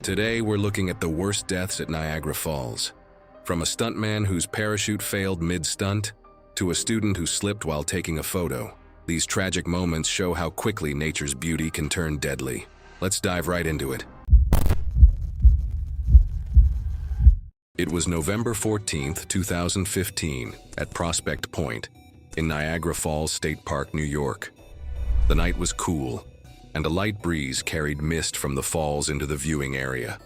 Today we're looking at the worst deaths at Niagara Falls. From a stuntman whose parachute failed mid-stunt, to a student who slipped while taking a photo. These tragic moments show how quickly nature's beauty can turn deadly. Let's dive right into it. It was November 14th, 2015, at Prospect Point, in Niagara Falls State Park, New York. The night was cool, and a light breeze carried mist from the falls into the viewing area.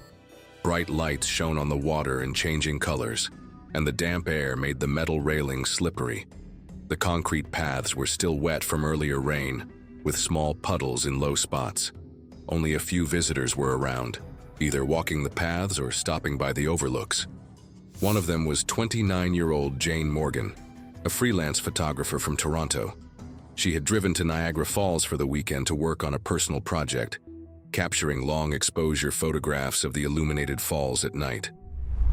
Bright lights shone on the water in changing colors, and the damp air made the metal railings slippery. The concrete paths were still wet from earlier rain, with small puddles in low spots. Only a few visitors were around, either walking the paths or stopping by the overlooks. One of them was 29-year-old Jane Morgan, a freelance photographer from Toronto. She had driven to Niagara Falls for the weekend to work on a personal project, capturing long-exposure photographs of the illuminated falls at night.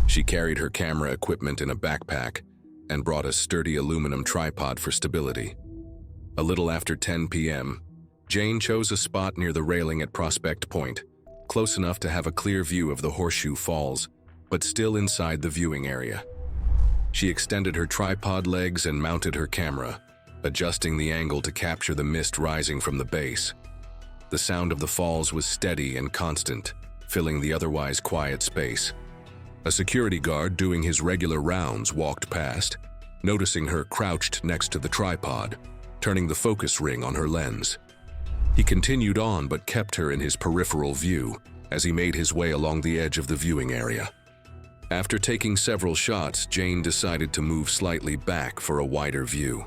She carried her camera equipment in a backpack and brought a sturdy aluminum tripod for stability. A little after 10 p.m., Jane chose a spot near the railing at Prospect Point, close enough to have a clear view of the Horseshoe Falls, but still inside the viewing area. She extended her tripod legs and mounted her camera, adjusting the angle to capture the mist rising from the base. The sound of the falls was steady and constant, filling the otherwise quiet space. A security guard doing his regular rounds walked past, noticing her crouched next to the tripod, turning the focus ring on her lens. He continued on but kept her in his peripheral view as he made his way along the edge of the viewing area. After taking several shots, Jane decided to move slightly back for a wider view.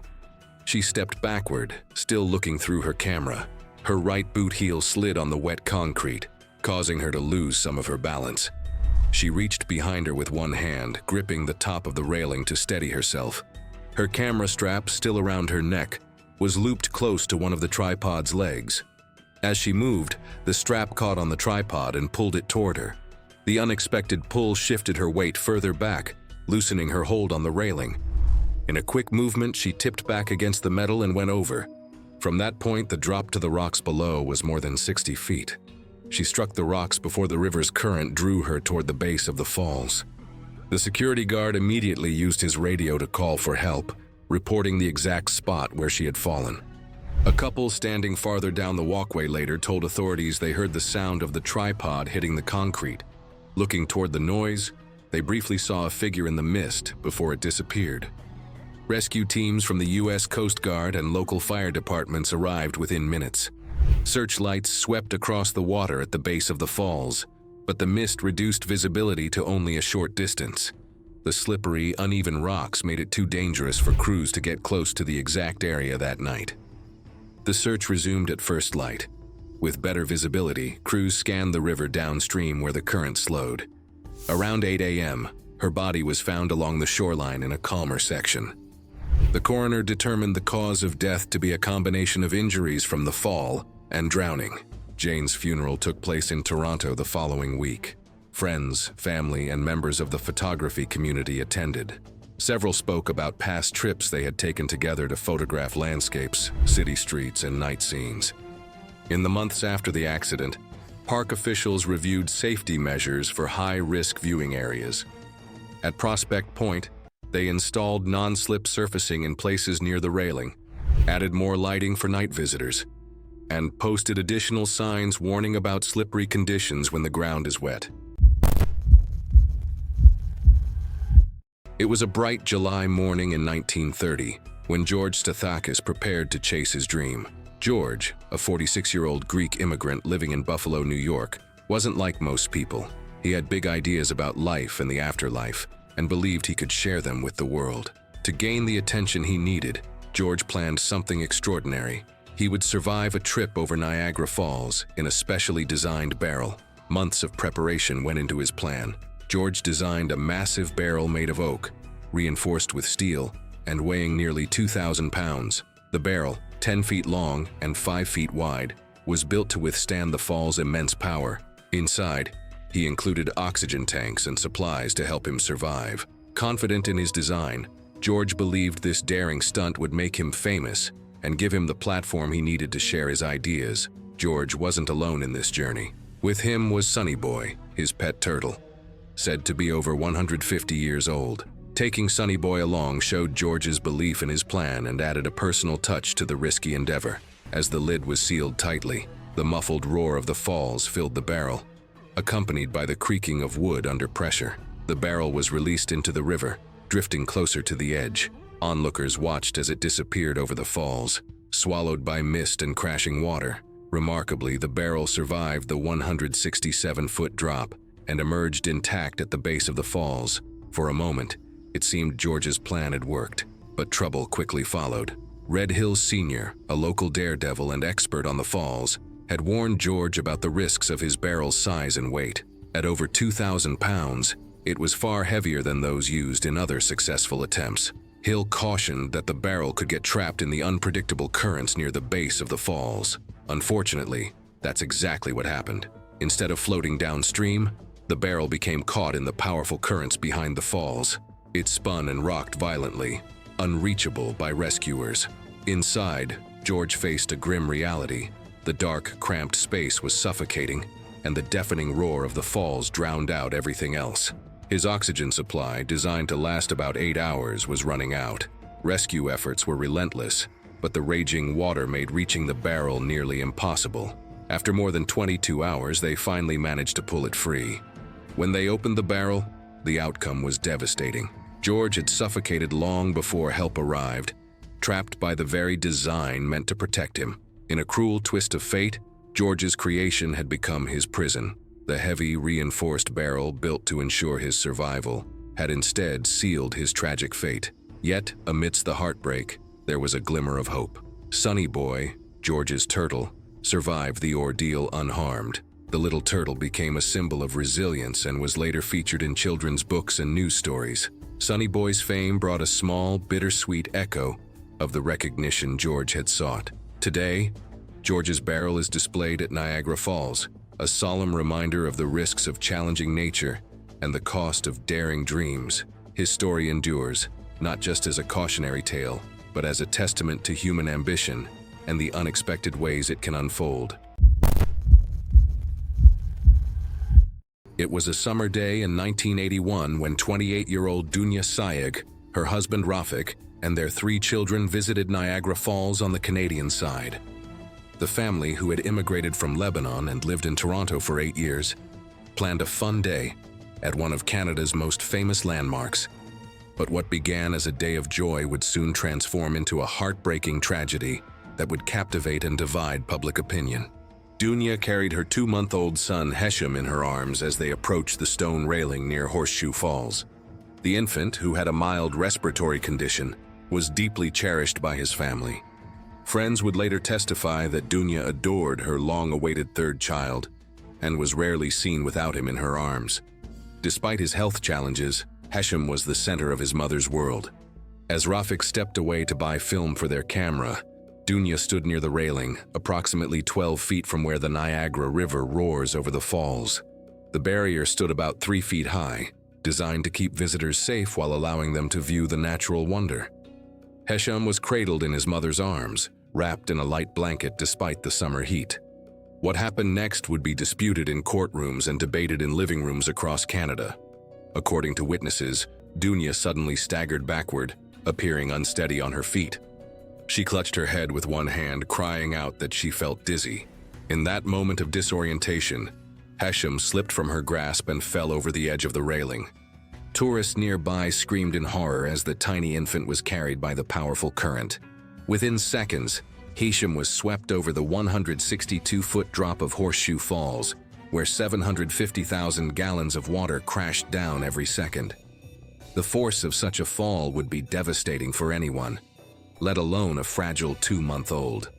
She stepped backward, still looking through her camera. Her right boot heel slid on the wet concrete, causing her to lose some of her balance. She reached behind her with one hand, gripping the top of the railing to steady herself. Her camera strap, still around her neck, was looped close to one of the tripod's legs. As she moved, the strap caught on the tripod and pulled it toward her. The unexpected pull shifted her weight further back, loosening her hold on the railing. In a quick movement, she tipped back against the metal and went over. From that point, the drop to the rocks below was more than 60 feet. She struck the rocks before the river's current drew her toward the base of the falls. The security guard immediately used his radio to call for help, reporting the exact spot where she had fallen. A couple standing farther down the walkway later told authorities they heard the sound of the tripod hitting the concrete. Looking toward the noise, they briefly saw a figure in the mist before it disappeared. Rescue teams from the U.S. Coast Guard and local fire departments arrived within minutes. Searchlights swept across the water at the base of the falls, but the mist reduced visibility to only a short distance. The slippery, uneven rocks made it too dangerous for crews to get close to the exact area that night. The search resumed at first light. With better visibility, crews scanned the river downstream where the current slowed. Around 8 a.m., her body was found along the shoreline in a calmer section. The coroner determined the cause of death to be a combination of injuries from the fall and drowning. Jane's funeral took place in Toronto the following week. Friends, family, and members of the photography community attended. Several spoke about past trips they had taken together to photograph landscapes, city streets, and night scenes. In the months after the accident, park officials reviewed safety measures for high-risk viewing areas. At Prospect Point, they installed non-slip surfacing in places near the railing, added more lighting for night visitors, and posted additional signs warning about slippery conditions when the ground is wet. It was a bright July morning in 1930 when George Stathakis prepared to chase his dream. George, a 46-year-old Greek immigrant living in Buffalo, New York, wasn't like most people. He had big ideas about life and the afterlife, and believed he could share them with the world. To gain the attention he needed, George planned something extraordinary. He would survive a trip over Niagara Falls in a specially designed barrel. Months of preparation went into his plan. George designed a massive barrel made of oak, reinforced with steel, and weighing nearly 2,000 pounds. The barrel, 10 feet long and 5 feet wide, was built to withstand the fall's immense power. Inside, he included oxygen tanks and supplies to help him survive. Confident in his design, George believed this daring stunt would make him famous and give him the platform he needed to share his ideas. George wasn't alone in this journey. With him was Sunny Boy, his pet turtle, said to be over 150 years old. Taking Sunny Boy along showed George's belief in his plan and added a personal touch to the risky endeavor. As the lid was sealed tightly, the muffled roar of the falls filled the barrel, accompanied by the creaking of wood under pressure. The barrel was released into the river, drifting closer to the edge. Onlookers watched as it disappeared over the falls, swallowed by mist and crashing water. Remarkably, the barrel survived the 167-foot drop and emerged intact at the base of the falls. For a moment, it seemed George's plan had worked, but trouble quickly followed. Red Hill Sr., a local daredevil and expert on the falls, had warned George about the risks of his barrel's size and weight. At over 2,000 pounds, it was far heavier than those used in other successful attempts. Hill cautioned that the barrel could get trapped in the unpredictable currents near the base of the falls. Unfortunately, that's exactly what happened. Instead of floating downstream, the barrel became caught in the powerful currents behind the falls. It spun and rocked violently, unreachable by rescuers. Inside, George faced a grim reality. The dark, cramped space was suffocating, and the deafening roar of the falls drowned out everything else. His oxygen supply, designed to last about 8 hours, was running out. Rescue efforts were relentless, but the raging water made reaching the barrel nearly impossible. After more than 22 hours, they finally managed to pull it free. When they opened the barrel, the outcome was devastating. George had suffocated long before help arrived, trapped by the very design meant to protect him. In a cruel twist of fate, George's creation had become his prison. The heavy, reinforced barrel built to ensure his survival had instead sealed his tragic fate. Yet, amidst the heartbreak, there was a glimmer of hope. Sunny Boy, George's turtle, survived the ordeal unharmed. The little turtle became a symbol of resilience and was later featured in children's books and news stories. Sunny Boy's fame brought a small, bittersweet echo of the recognition George had sought. Today, George's barrel is displayed at Niagara Falls, a solemn reminder of the risks of challenging nature and the cost of daring dreams. His story endures, not just as a cautionary tale, but as a testament to human ambition and the unexpected ways it can unfold. It was a summer day in 1981 when 28-year-old Dunya Sayegh, her husband Rafik, and their 3 children visited Niagara Falls on the Canadian side. The family, who had immigrated from Lebanon and lived in Toronto for 8 years, planned a fun day at one of Canada's most famous landmarks. But what began as a day of joy would soon transform into a heartbreaking tragedy that would captivate and divide public opinion. Dunya carried her 2-month-old son Hesham in her arms as they approached the stone railing near Horseshoe Falls. The infant, who had a mild respiratory condition, was deeply cherished by his family. Friends would later testify that Dunya adored her long-awaited 3rd child and was rarely seen without him in her arms. Despite his health challenges, Hesham was the center of his mother's world. As Rafik stepped away to buy film for their camera, Dunya stood near the railing, approximately 12 feet from where the Niagara River roars over the falls. The barrier stood about 3 feet high, designed to keep visitors safe while allowing them to view the natural wonder. Hesham was cradled in his mother's arms, wrapped in a light blanket despite the summer heat. What happened next would be disputed in courtrooms and debated in living rooms across Canada. According to witnesses, Dunya suddenly staggered backward, appearing unsteady on her feet. She clutched her head with one hand, crying out that she felt dizzy. In that moment of disorientation, Hesham slipped from her grasp and fell over the edge of the railing. Tourists nearby screamed in horror as the tiny infant was carried by the powerful current. Within seconds, Hesham was swept over the 162-foot drop of Horseshoe Falls, where 750,000 gallons of water crashed down every second. The force of such a fall would be devastating for anyone, let alone a fragile 2-month-old.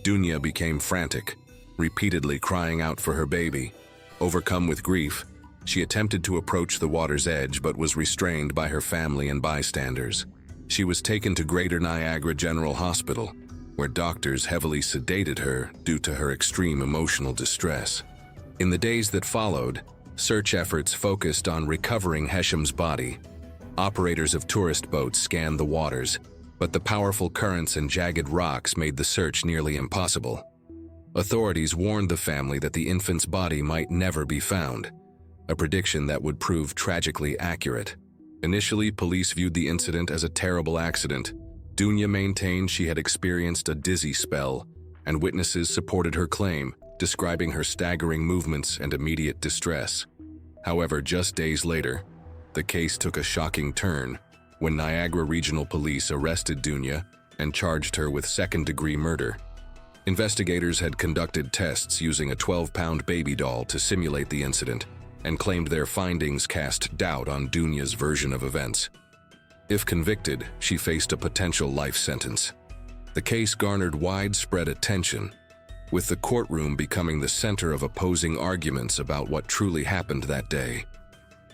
Dunya became frantic, repeatedly crying out for her baby. Overcome with grief, she attempted to approach the water's edge but was restrained by her family and bystanders. She was taken to Greater Niagara General Hospital, where doctors heavily sedated her due to her extreme emotional distress. In the days that followed, search efforts focused on recovering Hesham's body. Operators of tourist boats scanned the waters, but the powerful currents and jagged rocks made the search nearly impossible. Authorities warned the family that the infant's body might never be found, a prediction that would prove tragically accurate. Initially, police viewed the incident as a terrible accident. Dunya maintained she had experienced a dizzy spell, and witnesses supported her claim, describing her staggering movements and immediate distress. However, just days later, the case took a shocking turn when Niagara Regional Police arrested Dunya and charged her with second-degree murder. Investigators had conducted tests using a 12-pound baby doll to simulate the incident and claimed their findings cast doubt on Dunya's version of events. If convicted, she faced a potential life sentence. The case garnered widespread attention, with the courtroom becoming the center of opposing arguments about what truly happened that day.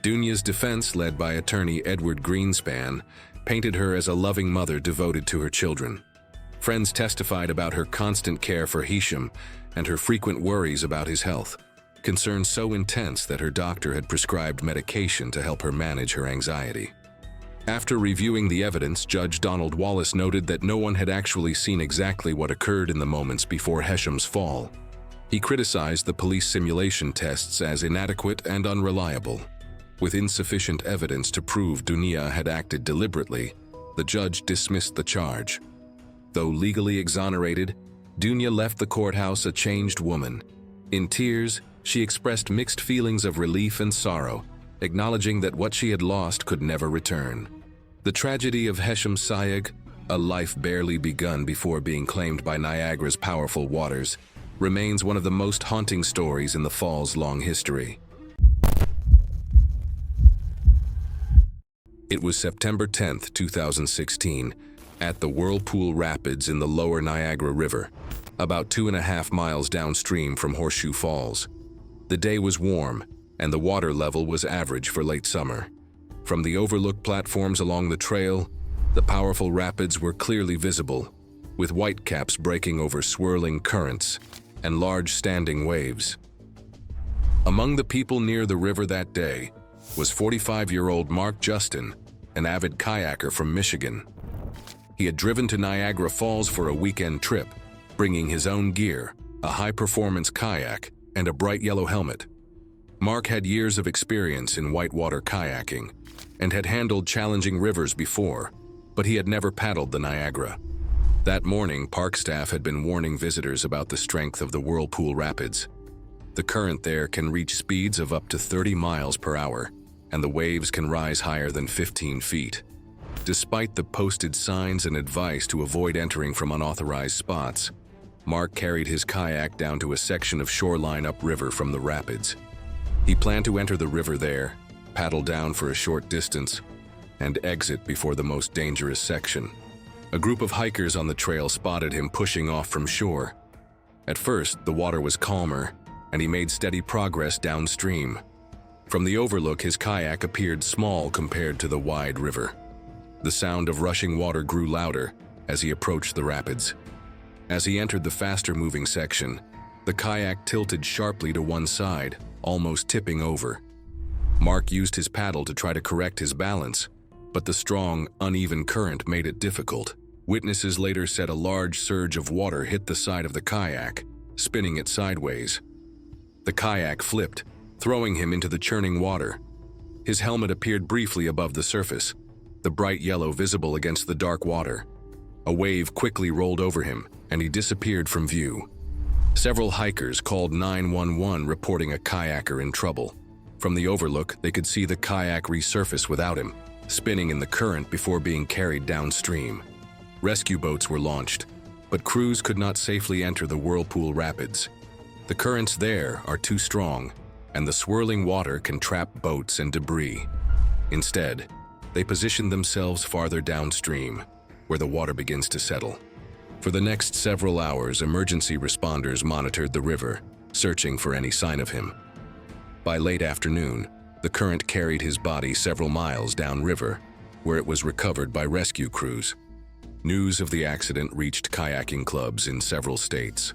Dunya's defense, led by attorney Edward Greenspan, painted her as a loving mother devoted to her children. Friends testified about her constant care for Hisham and her frequent worries about his health, concerns so intense that her doctor had prescribed medication to help her manage her anxiety. After reviewing the evidence, Judge Donald Wallace noted that no one had actually seen exactly what occurred in the moments before Hisham's fall. He criticized the police simulation tests as inadequate and unreliable. With insufficient evidence to prove Dunya had acted deliberately, the judge dismissed the charge. Though legally exonerated, Dunya left the courthouse a changed woman. In tears, she expressed mixed feelings of relief and sorrow, acknowledging that what she had lost could never return. The tragedy of Hesham Sayegh, a life barely begun before being claimed by Niagara's powerful waters, remains one of the most haunting stories in the fall's long history. It was September 10, 2016, at the Whirlpool Rapids in the lower Niagara River, about 2.5 miles downstream from Horseshoe Falls. The day was warm, and the water level was average for late summer. From the overlook platforms along the trail, the powerful rapids were clearly visible, with whitecaps breaking over swirling currents and large standing waves. Among the people near the river that day was 45-year-old Mark Justin, an avid kayaker from Michigan. He had driven to Niagara Falls for a weekend trip, bringing his own gear, a high-performance kayak, and a bright yellow helmet. Mark had years of experience in whitewater kayaking and had handled challenging rivers before, but he had never paddled the Niagara. That morning, park staff had been warning visitors about the strength of the Whirlpool Rapids. The current there can reach speeds of up to 30 miles per hour, and the waves can rise higher than 15 feet. Despite the posted signs and advice to avoid entering from unauthorized spots, Mark carried his kayak down to a section of shoreline upriver from the rapids. He planned to enter the river there, paddle down for a short distance, and exit before the most dangerous section. A group of hikers on the trail spotted him pushing off from shore. At first, the water was calmer, and he made steady progress downstream. From the overlook, his kayak appeared small compared to the wide river. The sound of rushing water grew louder as he approached the rapids. As he entered the faster-moving section, the kayak tilted sharply to one side, almost tipping over. Mark used his paddle to try to correct his balance, but the strong, uneven current made it difficult. Witnesses later said a large surge of water hit the side of the kayak, spinning it sideways. The kayak flipped, throwing him into the churning water. His helmet appeared briefly above the surface, the bright yellow visible against the dark water. A wave quickly rolled over him, and he disappeared from view. Several hikers called 911 reporting a kayaker in trouble. From the overlook, they could see the kayak resurface without him, spinning in the current before being carried downstream. Rescue boats were launched, but crews could not safely enter the Whirlpool Rapids. The currents there are too strong, and the swirling water can trap boats and debris. Instead, they positioned themselves farther downstream, where the water begins to settle. For the next several hours, emergency responders monitored the river, searching for any sign of him. By late afternoon, the current carried his body several miles downriver, where it was recovered by rescue crews. News of the accident reached kayaking clubs in several states.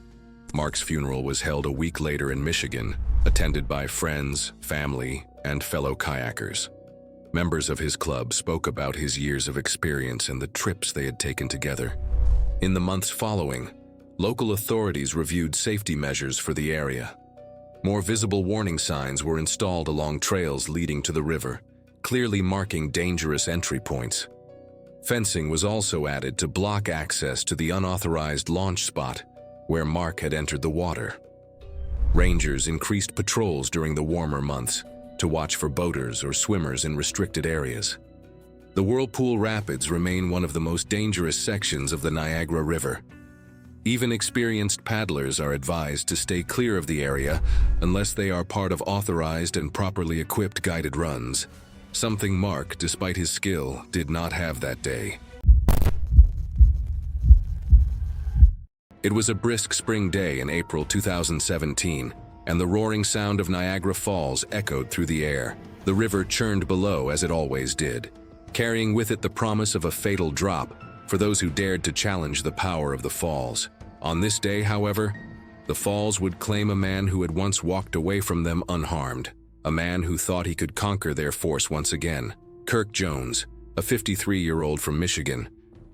Mark's funeral was held a week later in Michigan, attended by friends, family, and fellow kayakers. Members of his club spoke about his years of experience and the trips they had taken together. In the months following, local authorities reviewed safety measures for the area. More visible warning signs were installed along trails leading to the river, clearly marking dangerous entry points. Fencing was also added to block access to the unauthorized launch spot where Mark had entered the water. Rangers increased patrols during the warmer months to watch for boaters or swimmers in restricted areas. The Whirlpool Rapids remain one of the most dangerous sections of the Niagara River. Even experienced paddlers are advised to stay clear of the area unless they are part of authorized and properly equipped guided runs, something Mark, despite his skill, did not have that day. It was a brisk spring day in April 2017, and the roaring sound of Niagara Falls echoed through the air. The river churned below as it always did, carrying with it the promise of a fatal drop for those who dared to challenge the power of the falls. On this day, however, the falls would claim a man who had once walked away from them unharmed, a man who thought he could conquer their force once again. Kirk Jones, a 53-year-old from Michigan,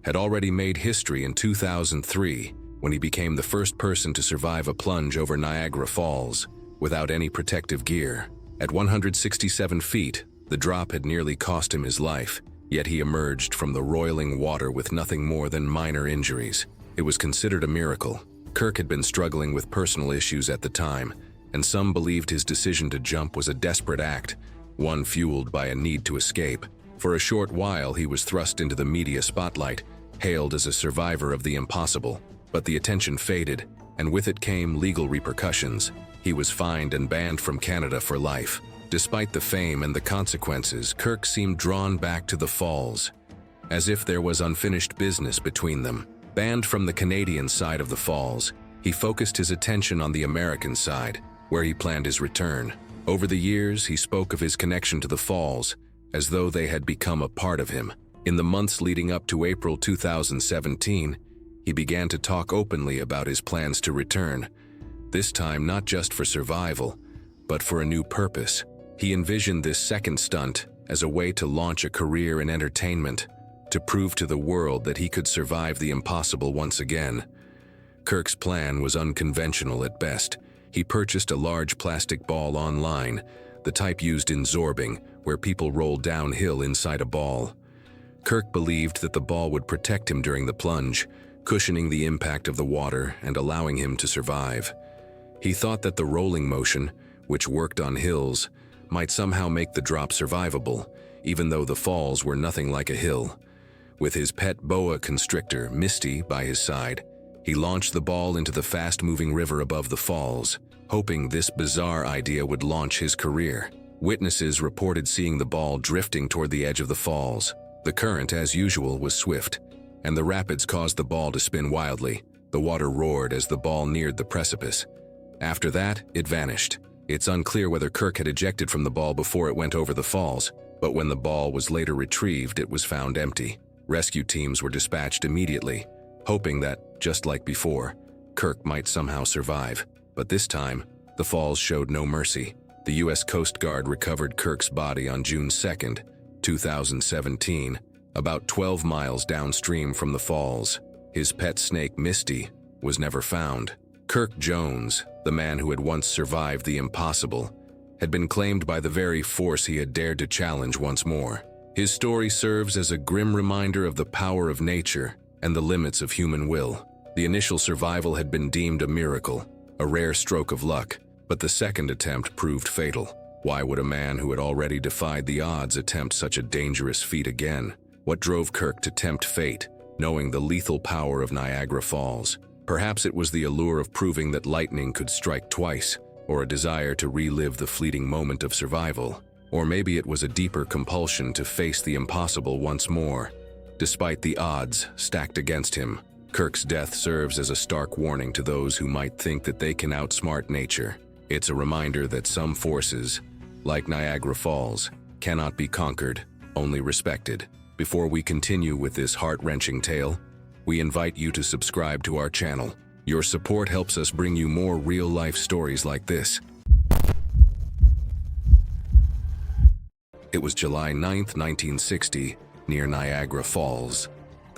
had already made history in 2003 when he became the first person to survive a plunge over Niagara Falls without any protective gear. At 167 feet, the drop had nearly cost him his life, yet he emerged from the roiling water with nothing more than minor injuries. It was considered a miracle. Kirk had been struggling with personal issues at the time, and some believed his decision to jump was a desperate act, one fueled by a need to escape. For a short while, he was thrust into the media spotlight, hailed as a survivor of the impossible. But the attention faded, and with it came legal repercussions. He was fined and banned from Canada for life. Despite the fame and the consequences, Kirk seemed drawn back to the falls, as if there was unfinished business between them. Banned from the Canadian side of the falls, he focused his attention on the American side, where he planned his return. Over the years, he spoke of his connection to the falls, as though they had become a part of him. In the months leading up to April 2017, he began to talk openly about his plans to return, this time not just for survival, but for a new purpose. He envisioned this second stunt as a way to launch a career in entertainment, to prove to the world that he could survive the impossible once again. Kirk's plan was unconventional at best. He purchased a large plastic ball online, the type used in zorbing, where people roll downhill inside a ball. Kirk believed that the ball would protect him during the plunge, cushioning the impact of the water and allowing him to survive. He thought that the rolling motion, which worked on hills, might somehow make the drop survivable, even though the falls were nothing like a hill. With his pet boa constrictor, Misty, by his side, he launched the ball into the fast-moving river above the falls, hoping this bizarre idea would launch his career. Witnesses reported seeing the ball drifting toward the edge of the falls. The current, as usual, was swift, and the rapids caused the ball to spin wildly. The water roared as the ball neared the precipice. After that, it vanished. It's unclear whether Kirk had ejected from the ball before it went over the falls, but when the ball was later retrieved, it was found empty. Rescue teams were dispatched immediately, hoping that, just like before, Kirk might somehow survive. But this time, the falls showed no mercy. The U.S. Coast Guard recovered Kirk's body on June 2, 2017, about 12 miles downstream from the falls. His pet snake, Misty, was never found. Kirk Jones, the man who had once survived the impossible, had been claimed by the very force he had dared to challenge once more. His story serves as a grim reminder of the power of nature and the limits of human will. The initial survival had been deemed a miracle, a rare stroke of luck, but the second attempt proved fatal. Why would a man who had already defied the odds attempt such a dangerous feat again? What drove Kirk to tempt fate, knowing the lethal power of Niagara Falls? Perhaps it was the allure of proving that lightning could strike twice, or a desire to relive the fleeting moment of survival. Or maybe it was a deeper compulsion to face the impossible once more. Despite the odds stacked against him, Kirk's death serves as a stark warning to those who might think that they can outsmart nature. It's a reminder that some forces, like Niagara Falls, cannot be conquered, only respected. Before we continue with this heart-wrenching tale, we invite you to subscribe to our channel. Your support helps us bring you more real-life stories like this. It was July 9, 1960, near Niagara Falls.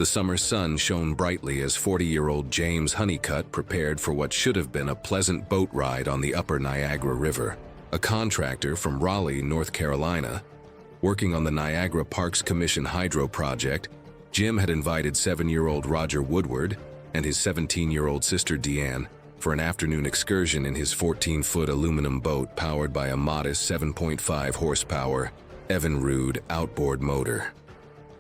The summer sun shone brightly as 40-year-old James Honeycutt prepared for what should have been a pleasant boat ride on the upper Niagara River. A contractor from Raleigh, North Carolina, working on the Niagara Parks Commission hydro project, Jim had invited 7-year-old Roger Woodward and his 17-year-old sister Deanne for an afternoon excursion in his 14-foot aluminum boat powered by a modest 7.5 horsepower Evinrude outboard motor.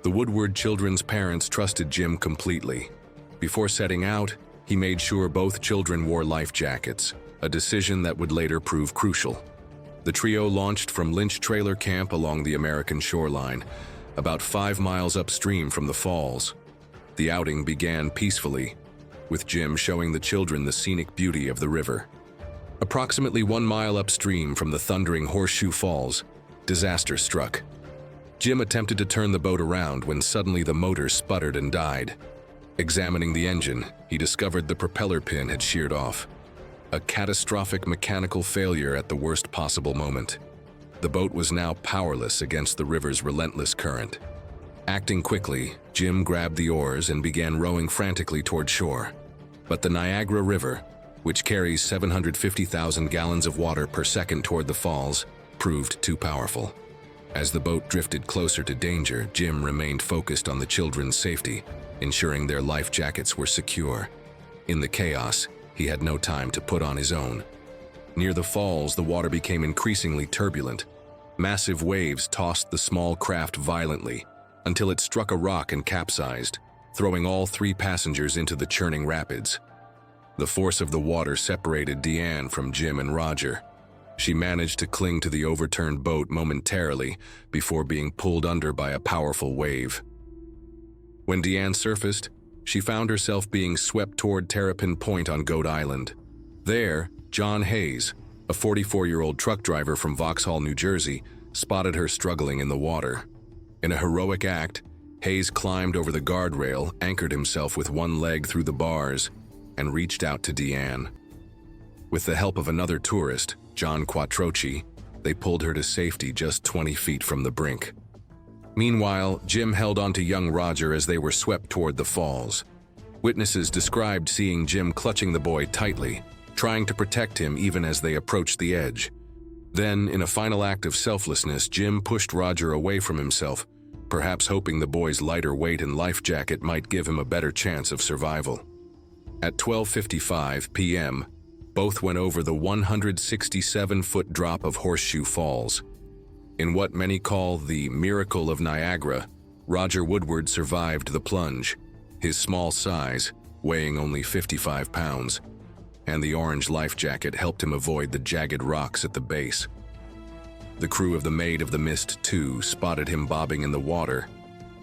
The Woodward children's parents trusted Jim completely. Before setting out, he made sure both children wore life jackets, a decision that would later prove crucial. The trio launched from Lynch Trailer Camp along the American shoreline, about 5 miles upstream from the falls. The outing began peacefully, with Jim showing the children the scenic beauty of the river. Approximately 1 mile upstream from the thundering Horseshoe Falls, disaster struck. Jim attempted to turn the boat around when suddenly the motor sputtered and died. Examining the engine, he discovered the propeller pin had sheared off. A catastrophic mechanical failure at the worst possible moment. The boat was now powerless against the river's relentless current. Acting quickly, Jim grabbed the oars and began rowing frantically toward shore. But the Niagara River, which carries 750,000 gallons of water per second toward the falls, proved too powerful. As the boat drifted closer to danger, Jim remained focused on the children's safety, ensuring their life jackets were secure. In the chaos, he had no time to put on his own. Near the falls, the water became increasingly turbulent. Massive waves tossed the small craft violently until it struck a rock and capsized, throwing all 3 passengers into the churning rapids. The force of the water separated Deanne from Jim and Roger. She managed to cling to the overturned boat momentarily before being pulled under by a powerful wave. When Deanne surfaced, she found herself being swept toward Terrapin Point on Goat Island. There, John Hayes, a 44-year-old truck driver from Vauxhall, New Jersey, spotted her struggling in the water. In a heroic act, Hayes climbed over the guardrail, anchored himself with one leg through the bars, and reached out to Deanne. With the help of another tourist, John Quattrochi, they pulled her to safety just 20 feet from the brink. Meanwhile, Jim held onto young Roger as they were swept toward the falls. Witnesses described seeing Jim clutching the boy tightly, trying to protect him even as they approached the edge. Then, in a final act of selflessness, Jim pushed Roger away from himself, perhaps hoping the boy's lighter weight and life jacket might give him a better chance of survival. At 12:55 p.m., both went over the 167-foot drop of Horseshoe Falls. In what many call the miracle of Niagara, Roger Woodward survived the plunge, his small size, weighing only 55 pounds, and the orange life jacket helped him avoid the jagged rocks at the base. The crew of the Maid of the Mist 2 spotted him bobbing in the water,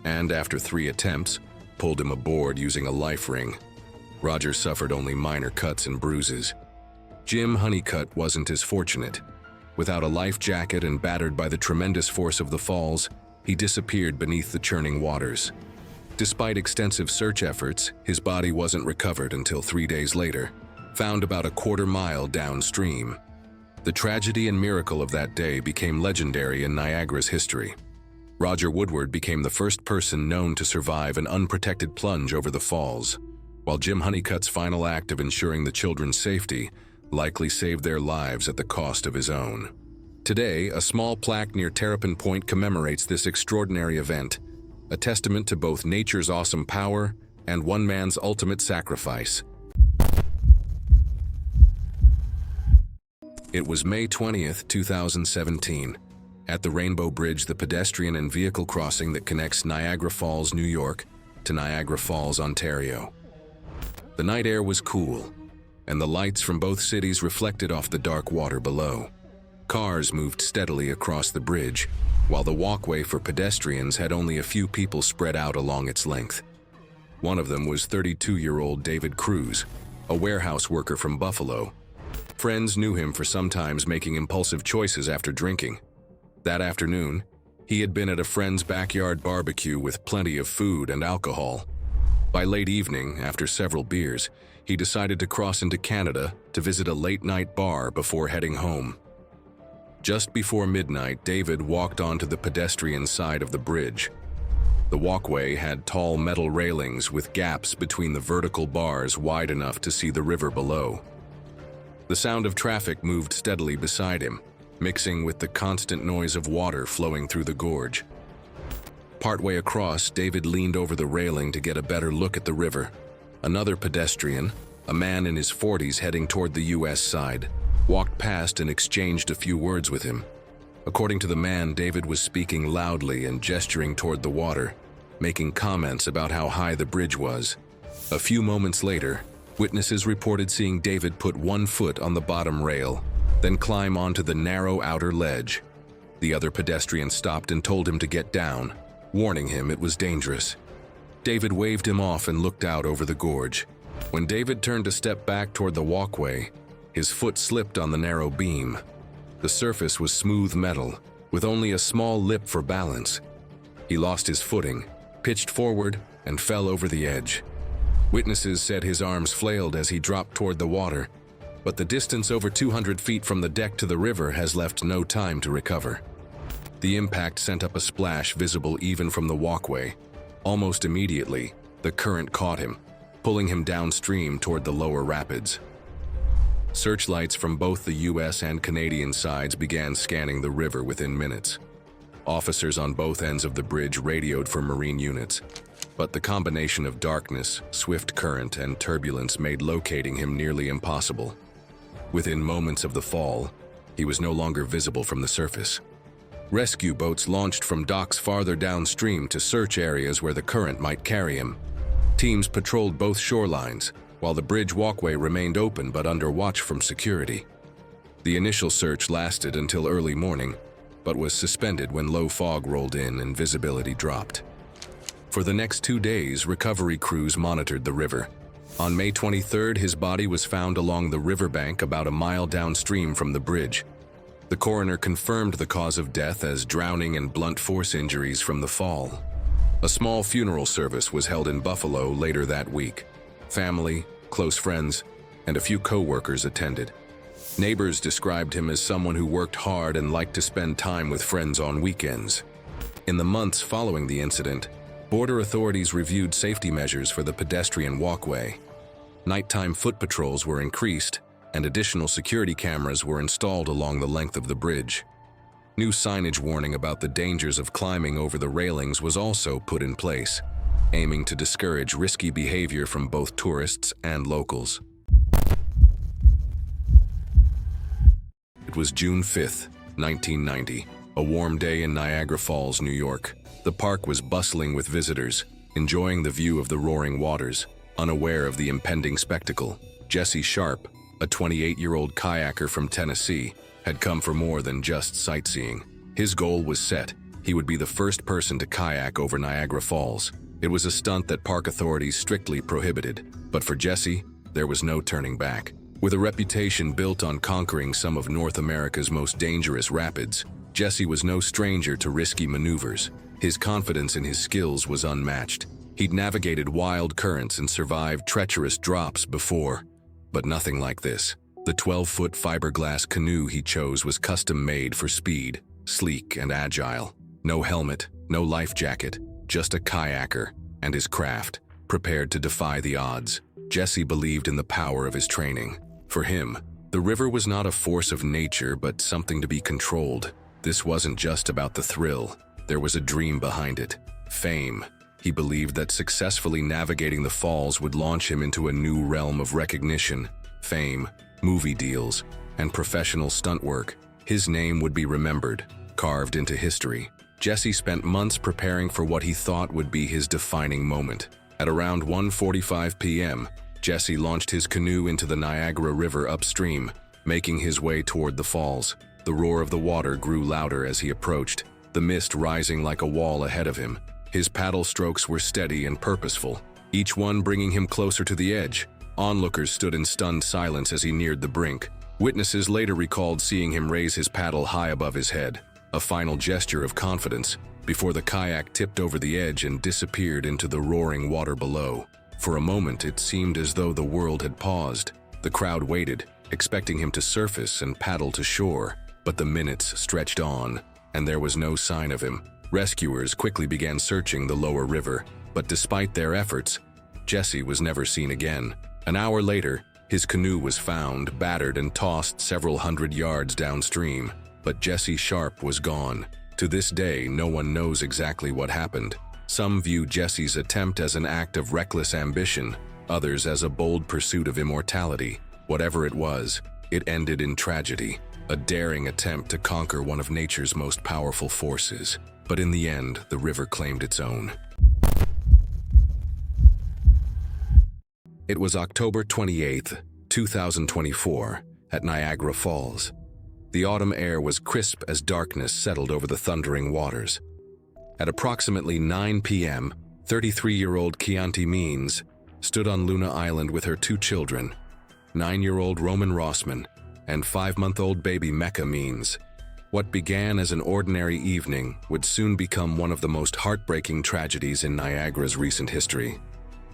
and after 3 attempts, pulled him aboard using a life ring. Roger suffered only minor cuts and bruises. Jim Honeycutt wasn't as fortunate. Without a life jacket and battered by the tremendous force of the falls, he disappeared beneath the churning waters. Despite extensive search efforts, his body wasn't recovered until 3 days later, found about a quarter mile downstream. The tragedy and miracle of that day became legendary in Niagara's history. Roger Woodward became the first person known to survive an unprotected plunge over the falls, while Jim Honeycutt's final act of ensuring the children's safety likely saved their lives at the cost of his own. Today, a small plaque near Terrapin Point commemorates this extraordinary event, a testament to both nature's awesome power and one man's ultimate sacrifice. It was May 20th, 2017. At the Rainbow Bridge, the pedestrian and vehicle crossing that connects Niagara Falls, New York, to Niagara Falls, Ontario. The night air was cool, and the lights from both cities reflected off the dark water below. Cars moved steadily across the bridge, while the walkway for pedestrians had only a few people spread out along its length. One of them was 32-year-old David Cruz, a warehouse worker from Buffalo. Friends knew him for sometimes making impulsive choices after drinking. That afternoon, he had been at a friend's backyard barbecue with plenty of food and alcohol. By late evening, after several beers, he decided to cross into Canada to visit a late-night bar before heading home. Just before midnight, David walked onto the pedestrian side of the bridge. The walkway had tall metal railings with gaps between the vertical bars wide enough to see the river below. The sound of traffic moved steadily beside him, mixing with the constant noise of water flowing through the gorge. Partway across, David leaned over the railing to get a better look at the river. Another pedestrian, a man in his 40s heading toward the U.S. side, walked past and exchanged a few words with him. According to the man, David was speaking loudly and gesturing toward the water, making comments about how high the bridge was. A few moments later, witnesses reported seeing David put one foot on the bottom rail, then climb onto the narrow outer ledge. The other pedestrian stopped and told him to get down, warning him it was dangerous. David waved him off and looked out over the gorge. When David turned to step back toward the walkway, his foot slipped on the narrow beam. The surface was smooth metal, with only a small lip for balance. He lost his footing, pitched forward, and fell over the edge. Witnesses said his arms flailed as he dropped toward the water, but the distance over 200 feet from the deck to the river has left no time to recover. The impact sent up a splash visible even from the walkway. Almost immediately, the current caught him, pulling him downstream toward the lower rapids. Searchlights from both the U.S. and Canadian sides began scanning the river within minutes. Officers on both ends of the bridge radioed for marine units, but the combination of darkness, swift current, and turbulence made locating him nearly impossible. Within moments of the fall, he was no longer visible from the surface. Rescue boats launched from docks farther downstream to search areas where the current might carry him. Teams patrolled both shorelines, while the bridge walkway remained open but under watch from security. The initial search lasted until early morning, but was suspended when low fog rolled in and visibility dropped. For the next 2 days, recovery crews monitored the river. On May 23rd, his body was found along the riverbank about a mile downstream from the bridge. The coroner confirmed the cause of death as drowning and blunt force injuries from the fall. A small funeral service was held in Buffalo later that week. Family, close friends, and a few co-workers attended. Neighbors described him as someone who worked hard and liked to spend time with friends on weekends. In the months following the incident, border authorities reviewed safety measures for the pedestrian walkway. Nighttime foot patrols were increased, and additional security cameras were installed along the length of the bridge. New signage warning about the dangers of climbing over the railings was also put in place, aiming to discourage risky behavior from both tourists and locals. It was June 5th, 1990, a warm day in Niagara Falls, New York. The park was bustling with visitors, enjoying the view of the roaring waters, unaware of the impending spectacle. Jesse Sharp, a 28-year-old kayaker from Tennessee, had come for more than just sightseeing. His goal was set. He would be the first person to kayak over Niagara Falls. It was a stunt that park authorities strictly prohibited, but for Jesse, there was no turning back. With a reputation built on conquering some of North America's most dangerous rapids, Jesse was no stranger to risky maneuvers. His confidence in his skills was unmatched. He'd navigated wild currents and survived treacherous drops before, but nothing like this. The 12-foot fiberglass canoe he chose was custom-made for speed, sleek and agile. No helmet, no life jacket, just a kayaker and his craft, prepared to defy the odds. Jesse believed in the power of his training. For him, the river was not a force of nature, but something to be controlled. This wasn't just about the thrill. There was a dream behind it: fame. He believed that successfully navigating the falls would launch him into a new realm of recognition, fame, movie deals, and professional stunt work. His name would be remembered, carved into history. Jesse spent months preparing for what he thought would be his defining moment. At around 1:45 p.m., Jesse launched his canoe into the Niagara River upstream, making his way toward the falls. The roar of the water grew louder as he approached, the mist rising like a wall ahead of him. His paddle strokes were steady and purposeful, each one bringing him closer to the edge. Onlookers stood in stunned silence as he neared the brink. Witnesses later recalled seeing him raise his paddle high above his head, a final gesture of confidence, before the kayak tipped over the edge and disappeared into the roaring water below. For a moment, it seemed as though the world had paused. The crowd waited, expecting him to surface and paddle to shore, but the minutes stretched on, and there was no sign of him. Rescuers quickly began searching the lower river, but despite their efforts, Jesse was never seen again. An hour later, his canoe was found, battered and tossed several hundred yards downstream, but Jesse Sharp was gone. To this day, no one knows exactly what happened. Some view Jesse's attempt as an act of reckless ambition, others as a bold pursuit of immortality. Whatever it was, it ended in tragedy, a daring attempt to conquer one of nature's most powerful forces. But in the end, the river claimed its own. It was October 28, 2024, at Niagara Falls. The autumn air was crisp as darkness settled over the thundering waters. At approximately 9 p.m., 33-year-old Chianti Means stood on Luna Island with her two children, 9-year-old Roman Rossman and 5-month-old baby Mecca Means. What began as an ordinary evening would soon become one of the most heartbreaking tragedies in Niagara's recent history.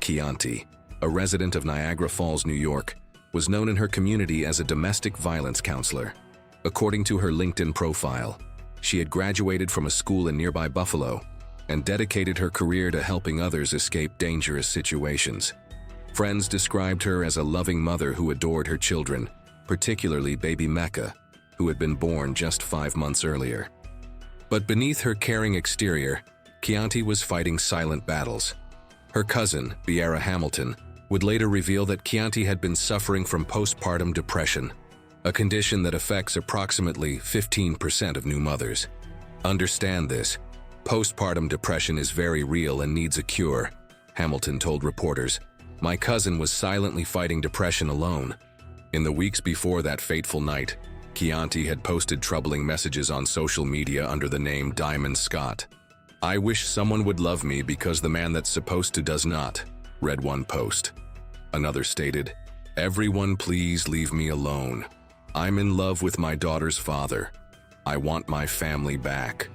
Chianti, a resident of Niagara Falls, New York, was known in her community as a domestic violence counselor. According to her LinkedIn profile, she had graduated from a school in nearby Buffalo and dedicated her career to helping others escape dangerous situations. Friends described her as a loving mother who adored her children, particularly baby Mecca, who had been born just 5 months earlier. But beneath her caring exterior, Chianti was fighting silent battles. Her cousin, Biera Hamilton, would later reveal that Chianti had been suffering from postpartum depression, a condition that affects approximately 15% of new mothers. Understand this. Postpartum depression is very real and needs a cure, Hamilton told reporters. My cousin was silently fighting depression alone. In the weeks before that fateful night, Chianti had posted troubling messages on social media under the name Diamond Scott. I wish someone would love me because the man that's supposed to does not, read one post. Another stated, everyone please leave me alone. I'm in love with my daughter's father. I want my family back.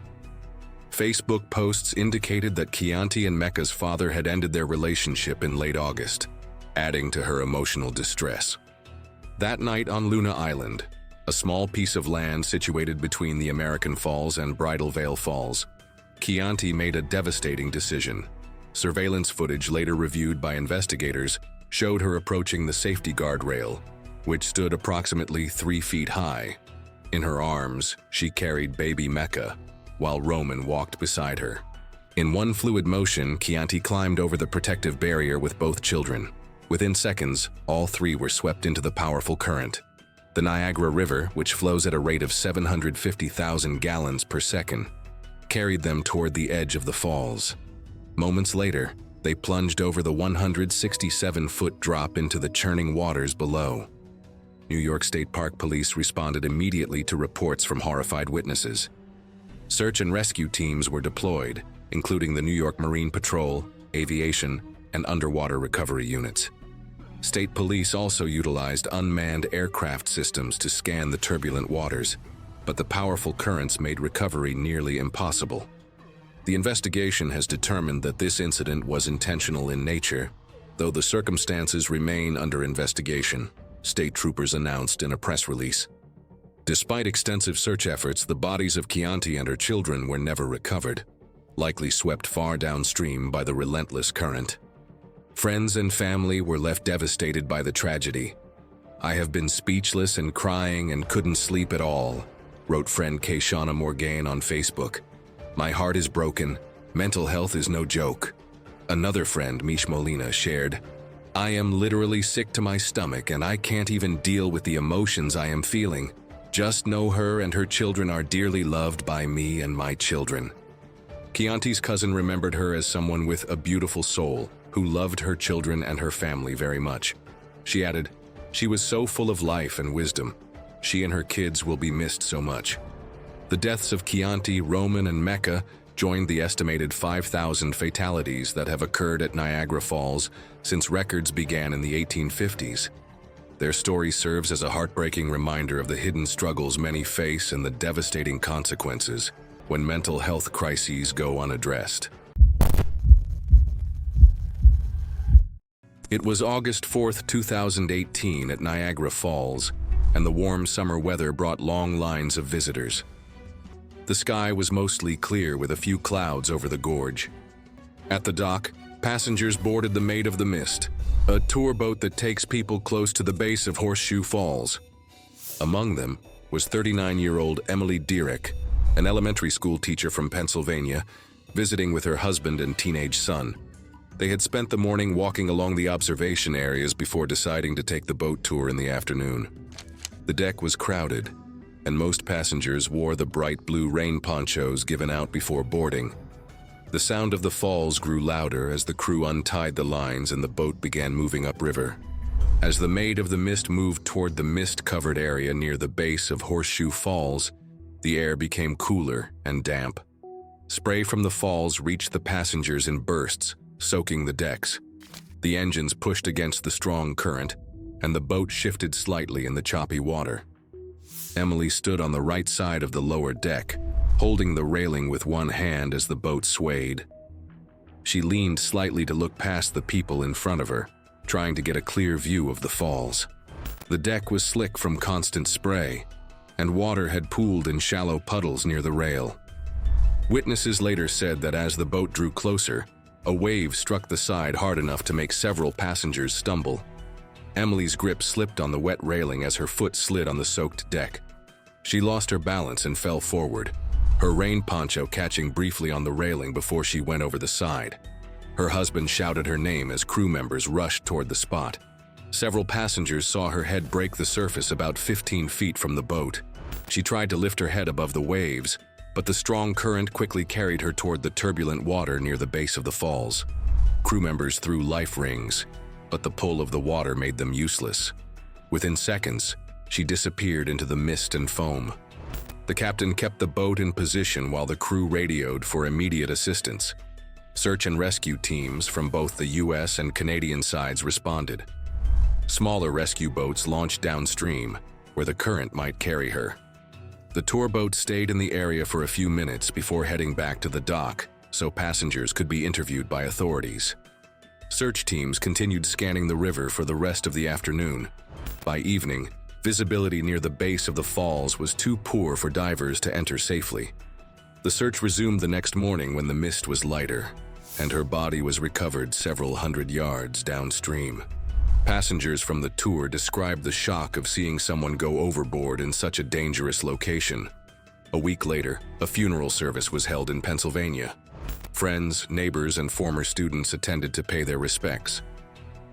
Facebook posts indicated that Chianti and Mecca's father had ended their relationship in late August, adding to her emotional distress. That night on Luna Island, a small piece of land situated between the American Falls and Bridal Veil Falls, Chianti made a devastating decision. Surveillance footage later reviewed by investigators showed her approaching the safety guardrail, which stood approximately 3 feet high. In her arms, she carried baby Mecca, while Roman walked beside her. In one fluid motion, Chianti climbed over the protective barrier with both children. Within seconds, all three were swept into the powerful current. The Niagara River, which flows at a rate of 750,000 gallons per second, carried them toward the edge of the falls. Moments later, they plunged over the 167-foot drop into the churning waters below. New York State Park Police responded immediately to reports from horrified witnesses. Search and rescue teams were deployed, including the New York Marine Patrol, aviation, and underwater recovery units. State police also utilized unmanned aircraft systems to scan the turbulent waters, but the powerful currents made recovery nearly impossible. The investigation has determined that this incident was intentional in nature, though the circumstances remain under investigation, state troopers announced in a press release. Despite extensive search efforts, the bodies of Chianti and her children were never recovered, likely swept far downstream by the relentless current. Friends and family were left devastated by the tragedy. I have been speechless and crying and couldn't sleep at all, wrote friend Kayshana Morgan on Facebook. My heart is broken. Mental health is no joke. Another friend, Mish Molina, shared, I am literally sick to my stomach and I can't even deal with the emotions I am feeling. Just know her and her children are dearly loved by me and my children. Chianti's cousin remembered her as someone with a beautiful soul who loved her children and her family very much. She added, she was so full of life and wisdom. She and her kids will be missed so much. The deaths of Chianti, Roman, and Mecca joined the estimated 5,000 fatalities that have occurred at Niagara Falls since records began in the 1850s. Their story serves as a heartbreaking reminder of the hidden struggles many face and the devastating consequences when mental health crises go unaddressed. It was August 4th, 2018 at Niagara Falls, and the warm summer weather brought long lines of visitors. The sky was mostly clear with a few clouds over the gorge. At the dock, passengers boarded the Maid of the Mist, a tour boat that takes people close to the base of Horseshoe Falls. Among them was 39-year-old Emily Dierek, an elementary school teacher from Pennsylvania, visiting with her husband and teenage son. They had spent the morning walking along the observation areas before deciding to take the boat tour in the afternoon. The deck was crowded, and most passengers wore the bright blue rain ponchos given out before boarding. The sound of the falls grew louder as the crew untied the lines and the boat began moving upriver. As the Maid of the Mist moved toward the mist-covered area near the base of Horseshoe Falls, the air became cooler and damp. Spray from the falls reached the passengers in bursts, soaking the decks. The engines pushed against the strong current, and the boat shifted slightly in the choppy water. Emily stood on the right side of the lower deck, holding the railing with one hand as the boat swayed. She leaned slightly to look past the people in front of her, trying to get a clear view of the falls. The deck was slick from constant spray, and water had pooled in shallow puddles near the rail. Witnesses later said that as the boat drew closer, a wave struck the side hard enough to make several passengers stumble. Emily's grip slipped on the wet railing as her foot slid on the soaked deck. She lost her balance and fell forward, her rain poncho catching briefly on the railing before she went over the side. Her husband shouted her name as crew members rushed toward the spot. Several passengers saw her head break the surface about 15 feet from the boat. She tried to lift her head above the waves, but the strong current quickly carried her toward the turbulent water near the base of the falls. Crew members threw life rings, but the pull of the water made them useless. Within seconds, she disappeared into the mist and foam. The captain kept the boat in position while the crew radioed for immediate assistance. Search and rescue teams from both the U.S. and Canadian sides responded. Smaller rescue boats launched downstream, where the current might carry her. The tour boat stayed in the area for a few minutes before heading back to the dock, so passengers could be interviewed by authorities. Search teams continued scanning the river for the rest of the afternoon. By evening, visibility near the base of the falls was too poor for divers to enter safely. The search resumed the next morning when the mist was lighter, and her body was recovered several hundred yards downstream. Passengers from the tour described the shock of seeing someone go overboard in such a dangerous location. A week later, a funeral service was held in Pennsylvania. Friends, neighbors, and former students attended to pay their respects.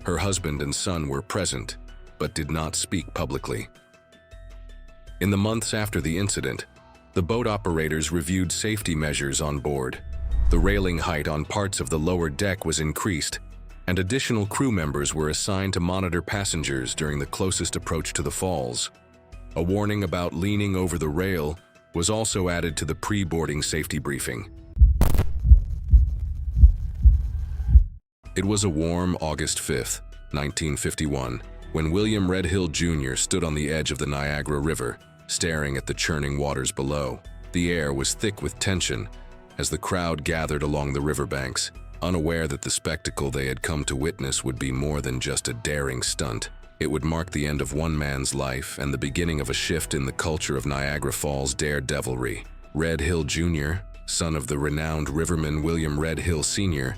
Her husband and son were present, but did not speak publicly. In the months after the incident, the boat operators reviewed safety measures on board. The railing height on parts of the lower deck was increased, and additional crew members were assigned to monitor passengers during the closest approach to the falls. A warning about leaning over the rail was also added to the pre-boarding safety briefing. It was a warm August 5th, 1951, when William Redhill Jr. stood on the edge of the Niagara River, staring at the churning waters below. The air was thick with tension as the crowd gathered along the riverbanks, unaware that the spectacle they had come to witness would be more than just a daring stunt. It would mark the end of one man's life and the beginning of a shift in the culture of Niagara Falls daredevilry. Redhill Jr., son of the renowned riverman William Redhill Sr.,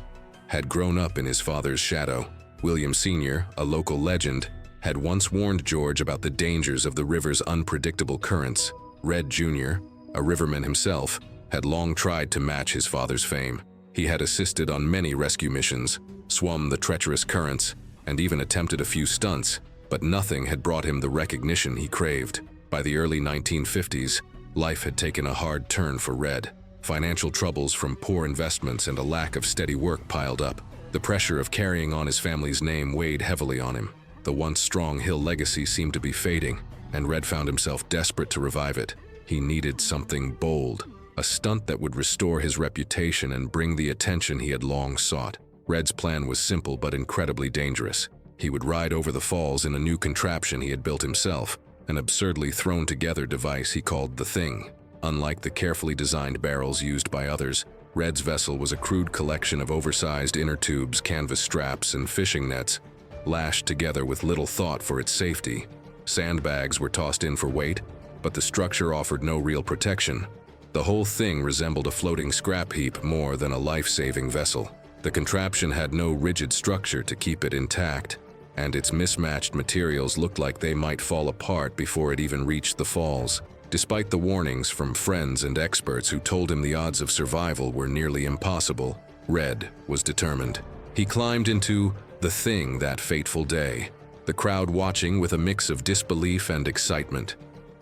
had grown up in his father's shadow. William Sr., a local legend, had once warned George about the dangers of the river's unpredictable currents. Red Jr., a riverman himself, had long tried to match his father's fame. He had assisted on many rescue missions, swum the treacherous currents, and even attempted a few stunts, but nothing had brought him the recognition he craved. By the early 1950s, life had taken a hard turn for Red. Financial troubles from poor investments and a lack of steady work piled up. The pressure of carrying on his family's name weighed heavily on him. The once strong Hill legacy seemed to be fading, and Red found himself desperate to revive it. He needed something bold, a stunt that would restore his reputation and bring the attention he had long sought. Red's plan was simple but incredibly dangerous. He would ride over the falls in a new contraption he had built himself, an absurdly thrown-together device he called the Thing. Unlike the carefully designed barrels used by others, Red's vessel was a crude collection of oversized inner tubes, canvas straps, and fishing nets, lashed together with little thought for its safety. Sandbags were tossed in for weight, but the structure offered no real protection. The whole thing resembled a floating scrap heap more than a life-saving vessel. The contraption had no rigid structure to keep it intact, and its mismatched materials looked like they might fall apart before it even reached the falls. Despite the warnings from friends and experts who told him the odds of survival were nearly impossible, Red was determined. He climbed into the thing that fateful day, the crowd watching with a mix of disbelief and excitement.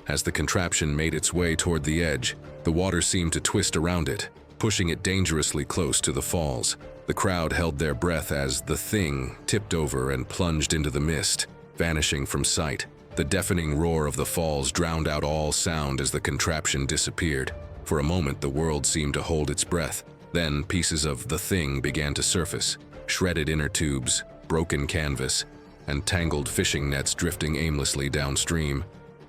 As the contraption made its way toward the edge, the water seemed to twist around it, pushing it dangerously close to the falls. The crowd held their breath as the thing tipped over and plunged into the mist, vanishing from sight. The deafening roar of the falls drowned out all sound as the contraption disappeared. For a moment, the world seemed to hold its breath. Then pieces of the thing began to surface, shredded inner tubes, broken canvas, and tangled fishing nets drifting aimlessly downstream.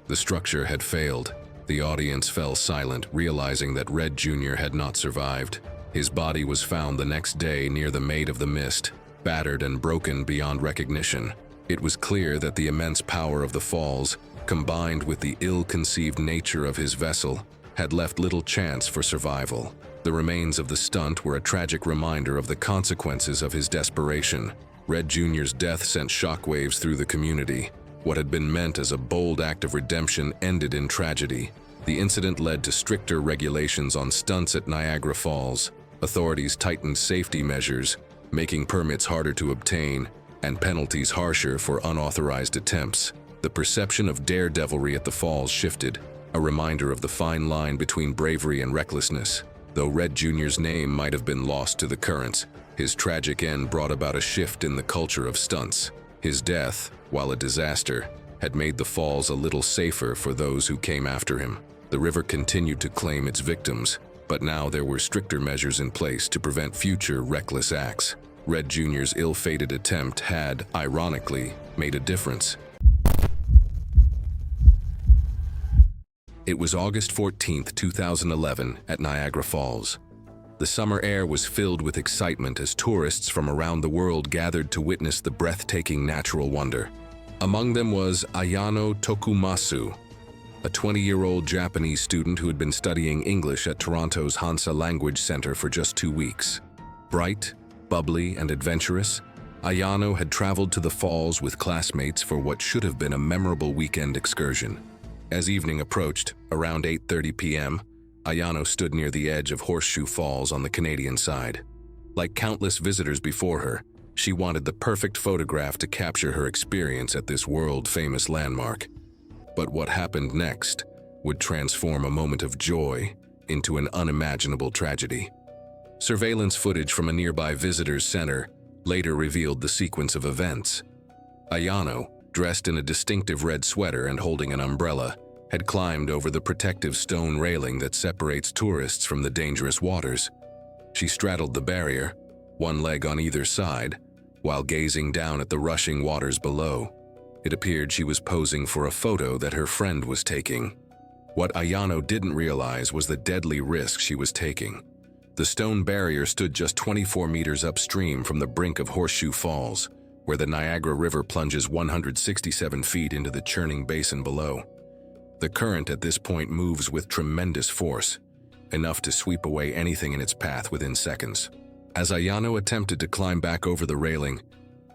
The structure had failed. The audience fell silent, realizing that Red Jr. had not survived. His body was found the next day near the Maid of the Mist, battered and broken beyond recognition. It was clear that the immense power of the falls, combined with the ill-conceived nature of his vessel, had left little chance for survival. The remains of the stunt were a tragic reminder of the consequences of his desperation. Red Jr.'s death sent shockwaves through the community. What had been meant as a bold act of redemption ended in tragedy. The incident led to stricter regulations on stunts at Niagara Falls. Authorities tightened safety measures, making permits harder to obtain and penalties harsher for unauthorized attempts. The perception of daredevilry at the falls shifted, a reminder of the fine line between bravery and recklessness. Though Red Jr.'s name might have been lost to the currents, his tragic end brought about a shift in the culture of stunts. His death, while a disaster, had made the falls a little safer for those who came after him. The river continued to claim its victims, but now there were stricter measures in place to prevent future reckless acts. Red Jr.'s ill-fated attempt had, ironically, made a difference. It was August 14, 2011, at Niagara Falls. The summer air was filled with excitement as tourists from around the world gathered to witness the breathtaking natural wonder. Among them was Ayano Tokumasu, a 20-year-old Japanese student who had been studying English at Toronto's Hansa Language Center for just 2 weeks. Bright, bubbly, and adventurous, Ayano had traveled to the falls with classmates for what should have been a memorable weekend excursion. As evening approached, around 8:30 p.m., Ayano stood near the edge of Horseshoe Falls on the Canadian side. Like countless visitors before her, she wanted the perfect photograph to capture her experience at this world-famous landmark. But what happened next would transform a moment of joy into an unimaginable tragedy. Surveillance footage from a nearby visitors center later revealed the sequence of events. Ayano, dressed in a distinctive red sweater and holding an umbrella, had climbed over the protective stone railing that separates tourists from the dangerous waters. She straddled the barrier, one leg on either side, while gazing down at the rushing waters below. It appeared she was posing for a photo that her friend was taking. What Ayano didn't realize was the deadly risk she was taking. The stone barrier stood just 24 meters upstream from the brink of Horseshoe Falls, where the Niagara River plunges 167 feet into the churning basin below. The current at this point moves with tremendous force, enough to sweep away anything in its path within seconds. As Ayano attempted to climb back over the railing,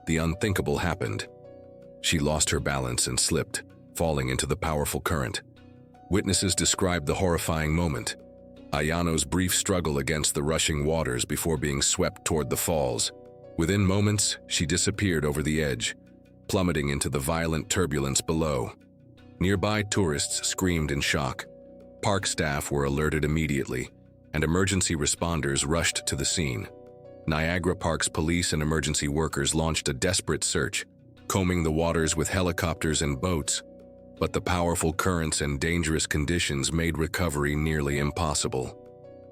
the unthinkable happened. She lost her balance and slipped, falling into the powerful current. Witnesses described the horrifying moment: Ayano's brief struggle against the rushing waters before being swept toward the falls. Within moments, she disappeared over the edge, plummeting into the violent turbulence below. Nearby tourists screamed in shock. Park staff were alerted immediately, and emergency responders rushed to the scene. Niagara Park's police and emergency workers launched a desperate search, combing the waters with helicopters and boats, but the powerful currents and dangerous conditions made recovery nearly impossible.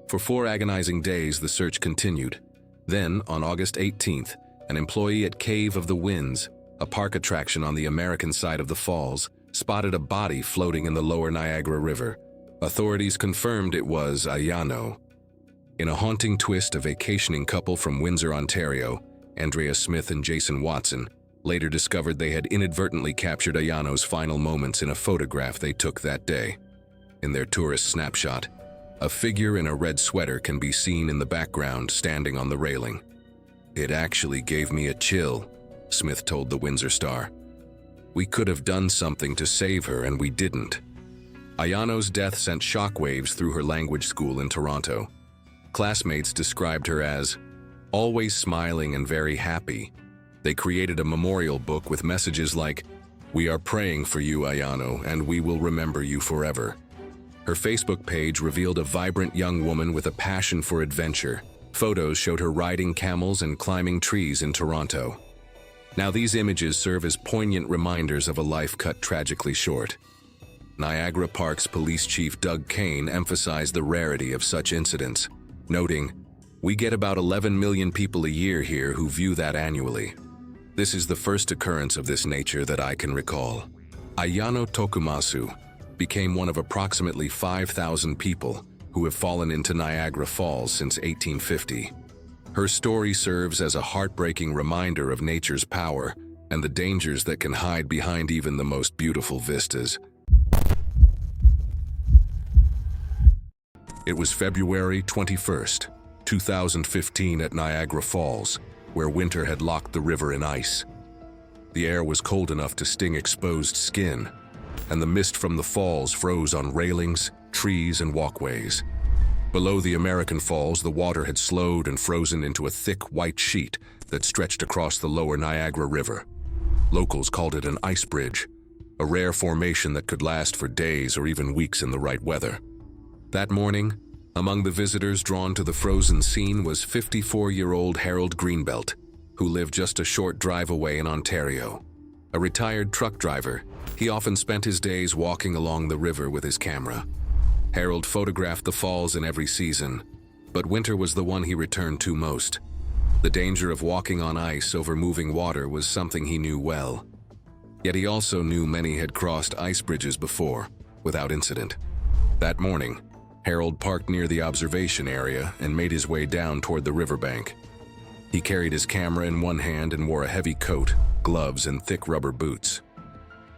For 4 agonizing days, the search continued. Then, on August 18th, an employee at Cave of the Winds, a park attraction on the American side of the falls, spotted a body floating in the lower Niagara River. Authorities confirmed it was Ayano. In a haunting twist, a vacationing couple from Windsor, Ontario, Andrea Smith and Jason Watson, later discovered they had inadvertently captured Ayano's final moments in a photograph they took that day. In their tourist snapshot, A figure in a red sweater can be seen in the background standing on the railing. "It actually gave me a chill," Smith told the Windsor Star. "We could have done something to save her and we didn't." Ayano's death sent shockwaves through her language school in Toronto. Classmates described her as always smiling and very happy. They created a memorial book with messages like, "We are praying for you, Ayano, and we will remember you forever." Her Facebook page revealed a vibrant young woman with a passion for adventure. Photos showed her riding camels and climbing trees in Toronto. Now these images serve as poignant reminders of a life cut tragically short. Niagara Park's police chief Doug Kane emphasized the rarity of such incidents, noting, "We get about 11 million people a year here who view that annually. This is the first occurrence of this nature that I can recall." Ayano Tokumasu became one of approximately 5,000 people who have fallen into Niagara Falls since 1850. Her story serves as a heartbreaking reminder of nature's power and the dangers that can hide behind even the most beautiful vistas. It was February 21st, 2015 at Niagara Falls, where winter had locked the river in ice. The air was cold enough to sting exposed skin, and the mist from the falls froze on railings, trees, and walkways. Below the American Falls, the water had slowed and frozen into a thick white sheet that stretched across the lower Niagara River. Locals called it an ice bridge, a rare formation that could last for days or even weeks in the right weather. That morning, among the visitors drawn to the frozen scene was 54-year-old Harold Greenbelt, who lived just a short drive away in Ontario. A retired truck driver, he often spent his days walking along the river with his camera. Harold photographed the falls in every season, but winter was the one he returned to most. The danger of walking on ice over moving water was something he knew well. Yet he also knew many had crossed ice bridges before, without incident. That morning, Harold parked near the observation area and made his way down toward the riverbank. He carried his camera in one hand and wore a heavy coat, gloves, and thick rubber boots.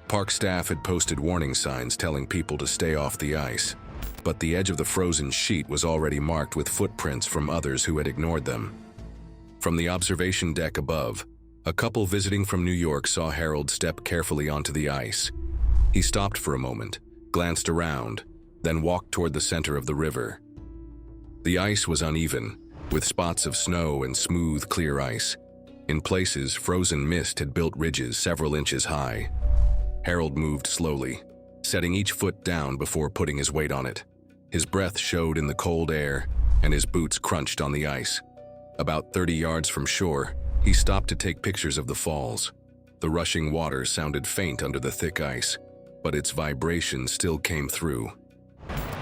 Park staff had posted warning signs telling people to stay off the ice, but the edge of the frozen sheet was already marked with footprints from others who had ignored them. From the observation deck above, a couple visiting from New York saw Harold step carefully onto the ice. He stopped for a moment, glanced around, then walked toward the center of the river. The ice was uneven, with spots of snow and smooth, clear ice. In places, frozen mist had built ridges several inches high. Harold moved slowly, setting each foot down before putting his weight on it. His breath showed in the cold air, and his boots crunched on the ice. About 30 yards from shore, he stopped to take pictures of the falls. The rushing water sounded faint under the thick ice, but its vibration still came through.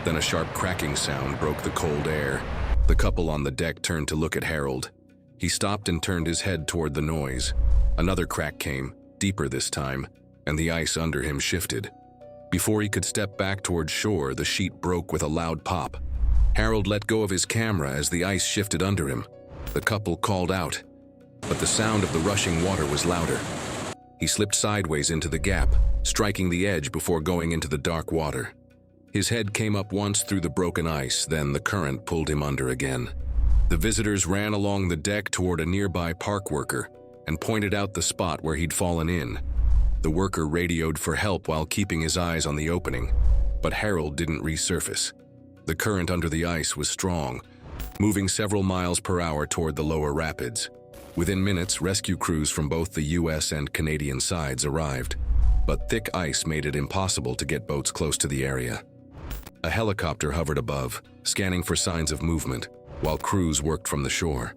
Then a sharp cracking sound broke the cold air. The couple on the deck turned to look at Harold. He stopped and turned his head toward the noise. Another crack came, deeper this time, and the ice under him shifted. Before he could step back toward shore, the sheet broke with a loud pop. Harold let go of his camera as the ice shifted under him. The couple called out, but the sound of the rushing water was louder. He slipped sideways into the gap, striking the edge before going into the dark water. His head came up once through the broken ice, then the current pulled him under again. The visitors ran along the deck toward a nearby park worker and pointed out the spot where he'd fallen in. The worker radioed for help while keeping his eyes on the opening, but Harold didn't resurface. The current under the ice was strong, moving several miles per hour toward the lower rapids. Within minutes, rescue crews from both the US and Canadian sides arrived, but thick ice made it impossible to get boats close to the area. A helicopter hovered above, scanning for signs of movement, while crews worked from the shore.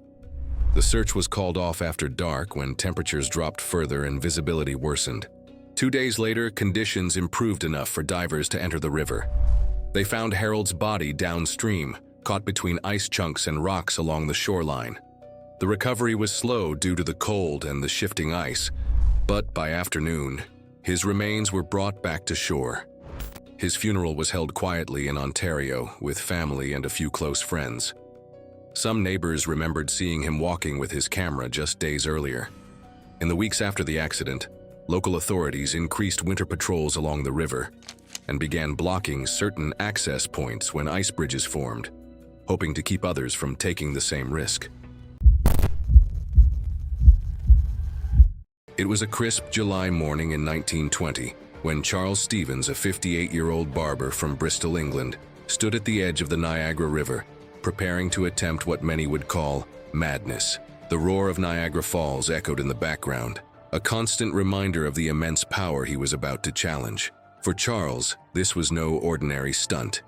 The search was called off after dark when temperatures dropped further and visibility worsened. 2 days later, conditions improved enough for divers to enter the river. They found Harold's body downstream, caught between ice chunks and rocks along the shoreline. The recovery was slow due to the cold and the shifting ice, but by afternoon, his remains were brought back to shore. His funeral was held quietly in Ontario with family and a few close friends. Some neighbors remembered seeing him walking with his camera just days earlier. In the weeks after the accident, local authorities increased winter patrols along the river. and began blocking certain access points when ice bridges formed, hoping to keep others from taking the same risk. It was a crisp July morning in 1920 when Charles Stevens, a 58-year-old barber from Bristol, England, stood at the edge of the Niagara River, preparing to attempt what many would call madness. The roar of Niagara Falls echoed in the background, a constant reminder of the immense power he was about to challenge. For Charles, this was no ordinary stunt.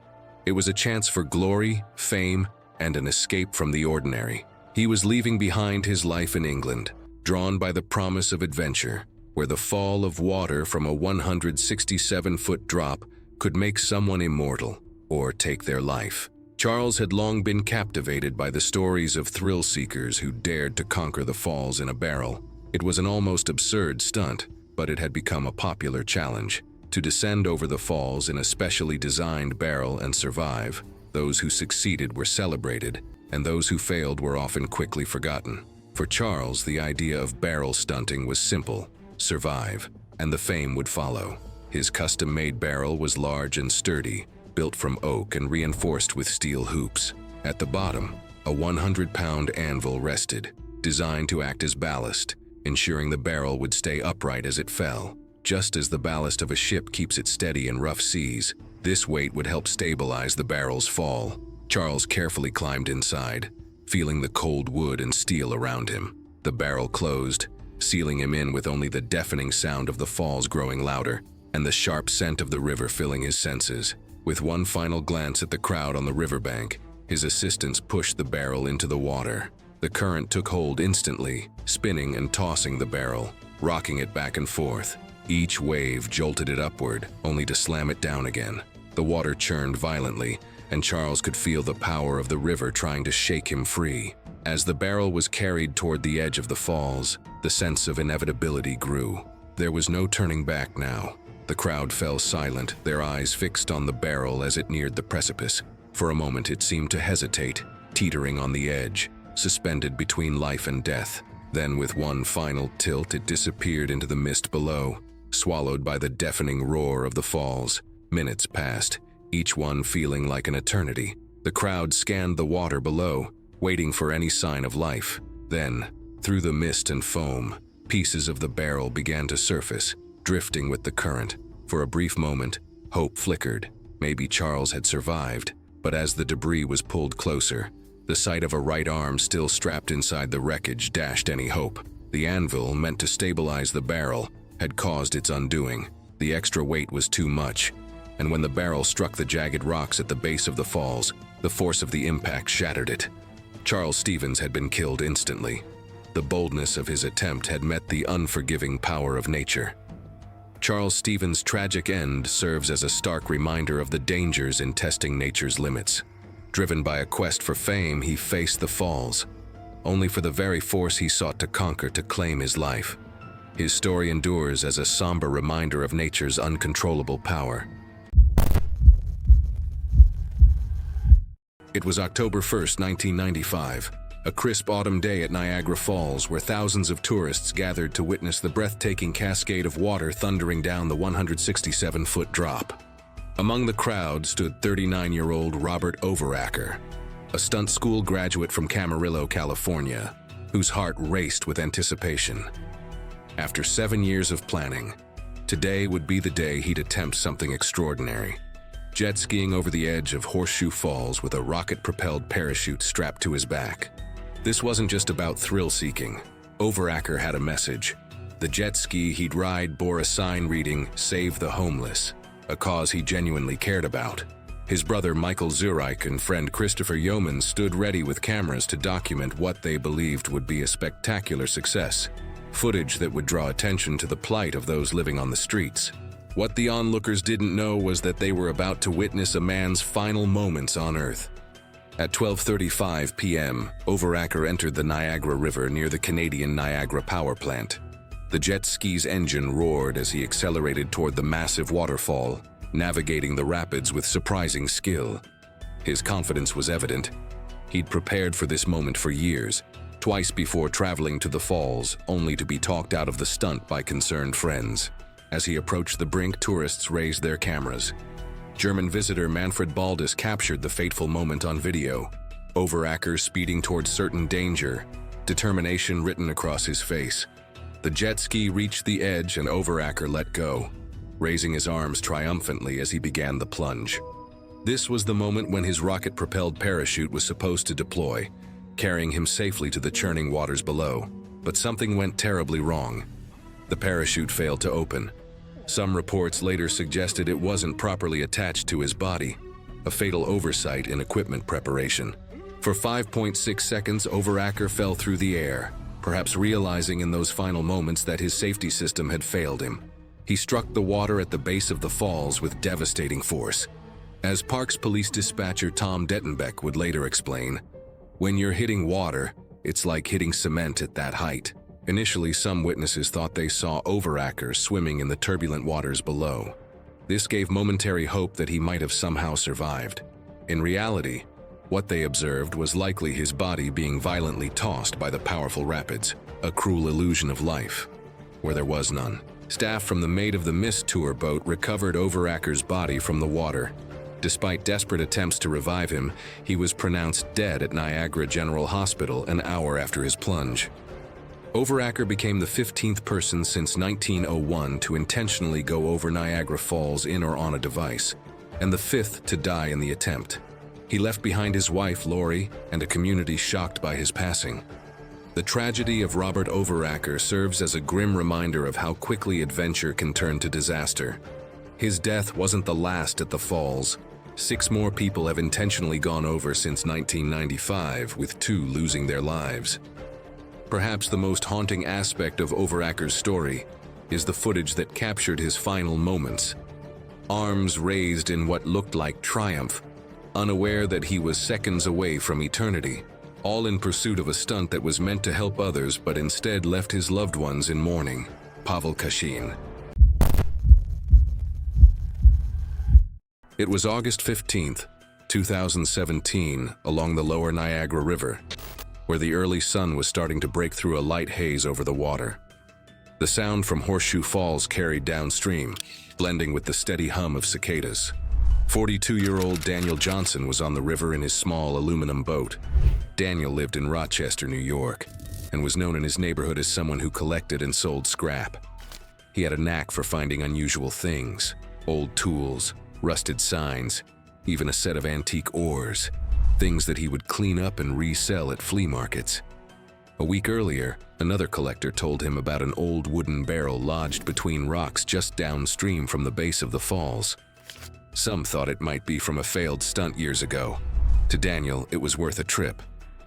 It was a chance for glory, fame, and an escape from the ordinary. He was leaving behind his life in England, drawn by the promise of adventure, where the fall of water from a 167-foot drop could make someone immortal or take their life. Charles had long been captivated by the stories of thrill-seekers who dared to conquer the falls in a barrel. It was an almost absurd stunt, but it had become a popular challenge. To descend over the falls in a specially designed barrel and survive, those who succeeded were celebrated, and those who failed were often quickly forgotten. For Charles, the idea of barrel stunting was simple: survive, and the fame would follow. His custom-made barrel was large and sturdy, built from oak and reinforced with steel hoops. At the bottom, a 100-pound anvil rested, designed to act as ballast, ensuring the barrel would stay upright as it fell. Just as the ballast of a ship keeps it steady in rough seas, this weight would help stabilize the barrel's fall. Charles carefully climbed inside, feeling the cold wood and steel around him. The barrel closed, sealing him in with only the deafening sound of the falls growing louder and the sharp scent of the river filling his senses. With one final glance at the crowd on the riverbank, his assistants pushed the barrel into the water. The current took hold instantly, spinning and tossing the barrel, rocking it back and forth. Each wave jolted it upward, only to slam it down again. The water churned violently, and Charles could feel the power of the river trying to shake him free. As the barrel was carried toward the edge of the falls, the sense of inevitability grew. There was no turning back now. The crowd fell silent, their eyes fixed on the barrel as it neared the precipice. For a moment it seemed to hesitate, teetering on the edge, suspended between life and death. Then with one final tilt it disappeared into the mist below, swallowed by the deafening roar of the falls. Minutes passed, each one feeling like an eternity. The crowd scanned the water below, waiting for any sign of life. Then, through the mist and foam, pieces of the barrel began to surface, drifting with the current. For a brief moment, hope flickered. Maybe Charles had survived, but as the debris was pulled closer, the sight of a right arm still strapped inside the wreckage dashed any hope. The anvil, meant to stabilize the barrel, had caused its undoing. The extra weight was too much, and when the barrel struck the jagged rocks at the base of the falls, the force of the impact shattered it. Charles Stevens had been killed instantly. The boldness of his attempt had met the unforgiving power of nature. Charles Stevens' tragic end serves as a stark reminder of the dangers in testing nature's limits. Driven by a quest for fame, he faced the falls, only for the very force he sought to conquer to claim his life. His story endures as a somber reminder of nature's uncontrollable power. It was October 1st, 1995, a crisp autumn day at Niagara Falls where thousands of tourists gathered to witness the breathtaking cascade of water thundering down the 167-foot drop. Among the crowd stood 39-year-old Robert Overacker, a stunt school graduate from Camarillo, California, whose heart raced with anticipation. After 7 years of planning, today would be the day he'd attempt something extraordinary. Jet skiing over the edge of Horseshoe Falls with a rocket-propelled parachute strapped to his back. This wasn't just about thrill-seeking. Overacker had a message. The jet ski he'd ride bore a sign reading, "Save the Homeless," a cause he genuinely cared about. His brother Michael Zurich and friend Christopher Yeoman stood ready with cameras to document what they believed would be a spectacular success, footage that would draw attention to the plight of those living on the streets. What the onlookers didn't know was that they were about to witness a man's final moments on Earth. At 12:35 p.m., Overacker entered the Niagara River near the Canadian Niagara power plant. The jet ski's engine roared as he accelerated toward the massive waterfall, navigating the rapids with surprising skill. His confidence was evident. He'd prepared for this moment for years, twice before traveling to the falls, only to be talked out of the stunt by concerned friends. As he approached the brink, tourists raised their cameras. German visitor Manfred Baldus captured the fateful moment on video. Overacker speeding towards certain danger, determination written across his face. The jet ski reached the edge and Overacker let go, raising his arms triumphantly as he began the plunge. This was the moment when his rocket-propelled parachute was supposed to deploy, carrying him safely to the churning waters below. But something went terribly wrong. The parachute failed to open. Some reports later suggested it wasn't properly attached to his body, a fatal oversight in equipment preparation. For 5.6 seconds, Overacker fell through the air, perhaps realizing in those final moments that his safety system had failed him. He struck the water at the base of the falls with devastating force. As Parks Police dispatcher Tom Dettenbeck would later explain, "When you're hitting water, it's like hitting cement at that height." Initially, some witnesses thought they saw Overacker swimming in the turbulent waters below. This gave momentary hope that he might have somehow survived. In reality, what they observed was likely his body being violently tossed by the powerful rapids, a cruel illusion of life, where there was none. Staff from the Maid of the Mist tour boat recovered Overacker's body from the water. Despite desperate attempts to revive him, he was pronounced dead at Niagara General Hospital an hour after his plunge. Overacker became the 15th person since 1901 to intentionally go over Niagara Falls in or on a device, and the 5th to die in the attempt. He left behind his wife, Lori, and a community shocked by his passing. The tragedy of Robert Overacker serves as a grim reminder of how quickly adventure can turn to disaster. His death wasn't the last at the falls. 6 more people have intentionally gone over since 1995, with 2 losing their lives. Perhaps the most haunting aspect of Overacker's story is the footage that captured his final moments. Arms raised in what looked like triumph, unaware that he was seconds away from eternity, all in pursuit of a stunt that was meant to help others but instead left his loved ones in mourning. Pavel Kashin. It was August 15th, 2017, along the lower Niagara River, where the early sun was starting to break through a light haze over the water. The sound from Horseshoe Falls carried downstream, blending with the steady hum of cicadas. 42-year-old Daniel Johnson was on the river in his small aluminum boat. Daniel lived in Rochester, New York, and was known in his neighborhood as someone who collected and sold scrap. He had a knack for finding unusual things, old tools, rusted signs, even a set of antique oars, things that he would clean up and resell at flea markets. A week earlier, another collector told him about an old wooden barrel lodged between rocks just downstream from the base of the falls. Some thought it might be from a failed stunt years ago. To Daniel, it was worth a trip.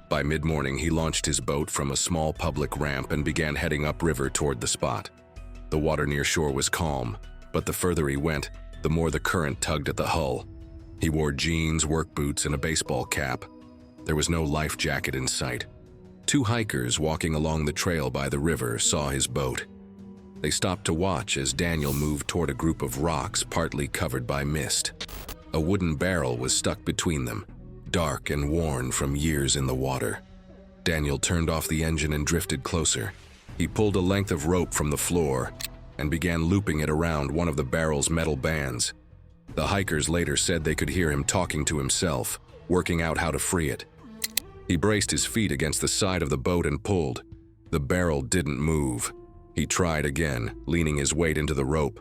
By mid-morning, he launched his boat from a small public ramp and began heading upriver toward the spot. The water near shore was calm, but the further he went, the more the current tugged at the hull. He wore jeans, work boots, and a baseball cap. There was no life jacket in sight. 2 hikers walking along the trail by the river saw his boat. They stopped to watch as Daniel moved toward a group of rocks partly covered by mist. A wooden barrel was stuck between them, dark and worn from years in the water. Daniel turned off the engine and drifted closer. He pulled a length of rope from the floor and began looping it around one of the barrel's metal bands. The hikers later said they could hear him talking to himself, working out how to free it. He braced his feet against the side of the boat and pulled. The barrel didn't move. He tried again, leaning his weight into the rope.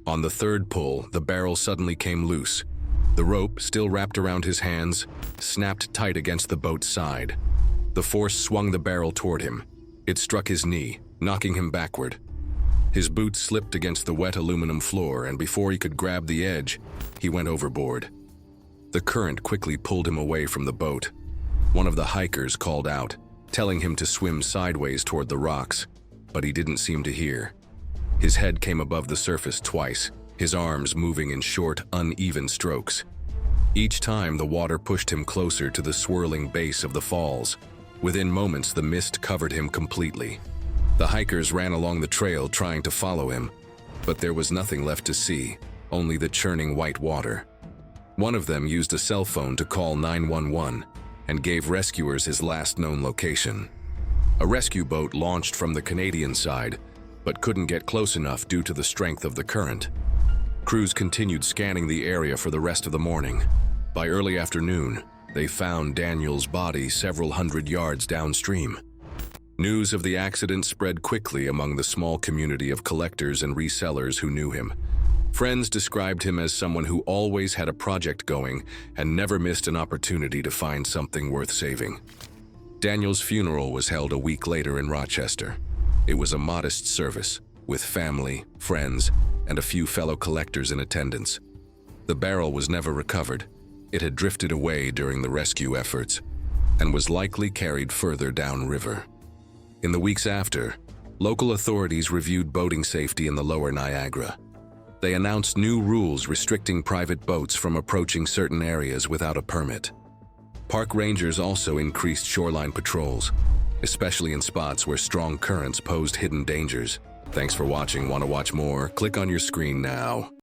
On the 3rd pull, the barrel suddenly came loose. The rope, still wrapped around his hands, snapped tight against the boat's side. The force swung the barrel toward him. It struck his knee, knocking him backward. His boots slipped against the wet aluminum floor, and before he could grab the edge, he went overboard. The current quickly pulled him away from the boat. One of the hikers called out, telling him to swim sideways toward the rocks, but he didn't seem to hear. His head came above the surface twice, his arms moving in short, uneven strokes. Each time, the water pushed him closer to the swirling base of the falls. Within moments, the mist covered him completely. The hikers ran along the trail trying to follow him, but there was nothing left to see, only the churning white water. One of them used a cell phone to call 911 and gave rescuers his last known location. A rescue boat launched from the Canadian side, but couldn't get close enough due to the strength of the current. Crews continued scanning the area for the rest of the morning. By early afternoon, they found Daniel's body several hundred yards downstream. News of the accident spread quickly among the small community of collectors and resellers who knew him. Friends described him as someone who always had a project going and never missed an opportunity to find something worth saving. Daniel's funeral was held a week later in Rochester. It was a modest service, with family, friends, and a few fellow collectors in attendance. The barrel was never recovered. It had drifted away during the rescue efforts and was likely carried further downriver. In the weeks after, local authorities reviewed boating safety in the lower Niagara. They announced new rules restricting private boats from approaching certain areas without a permit. Park rangers also increased shoreline patrols, especially in spots where strong currents posed hidden dangers. Thanks for watching. Want to watch more? Click on your screen now.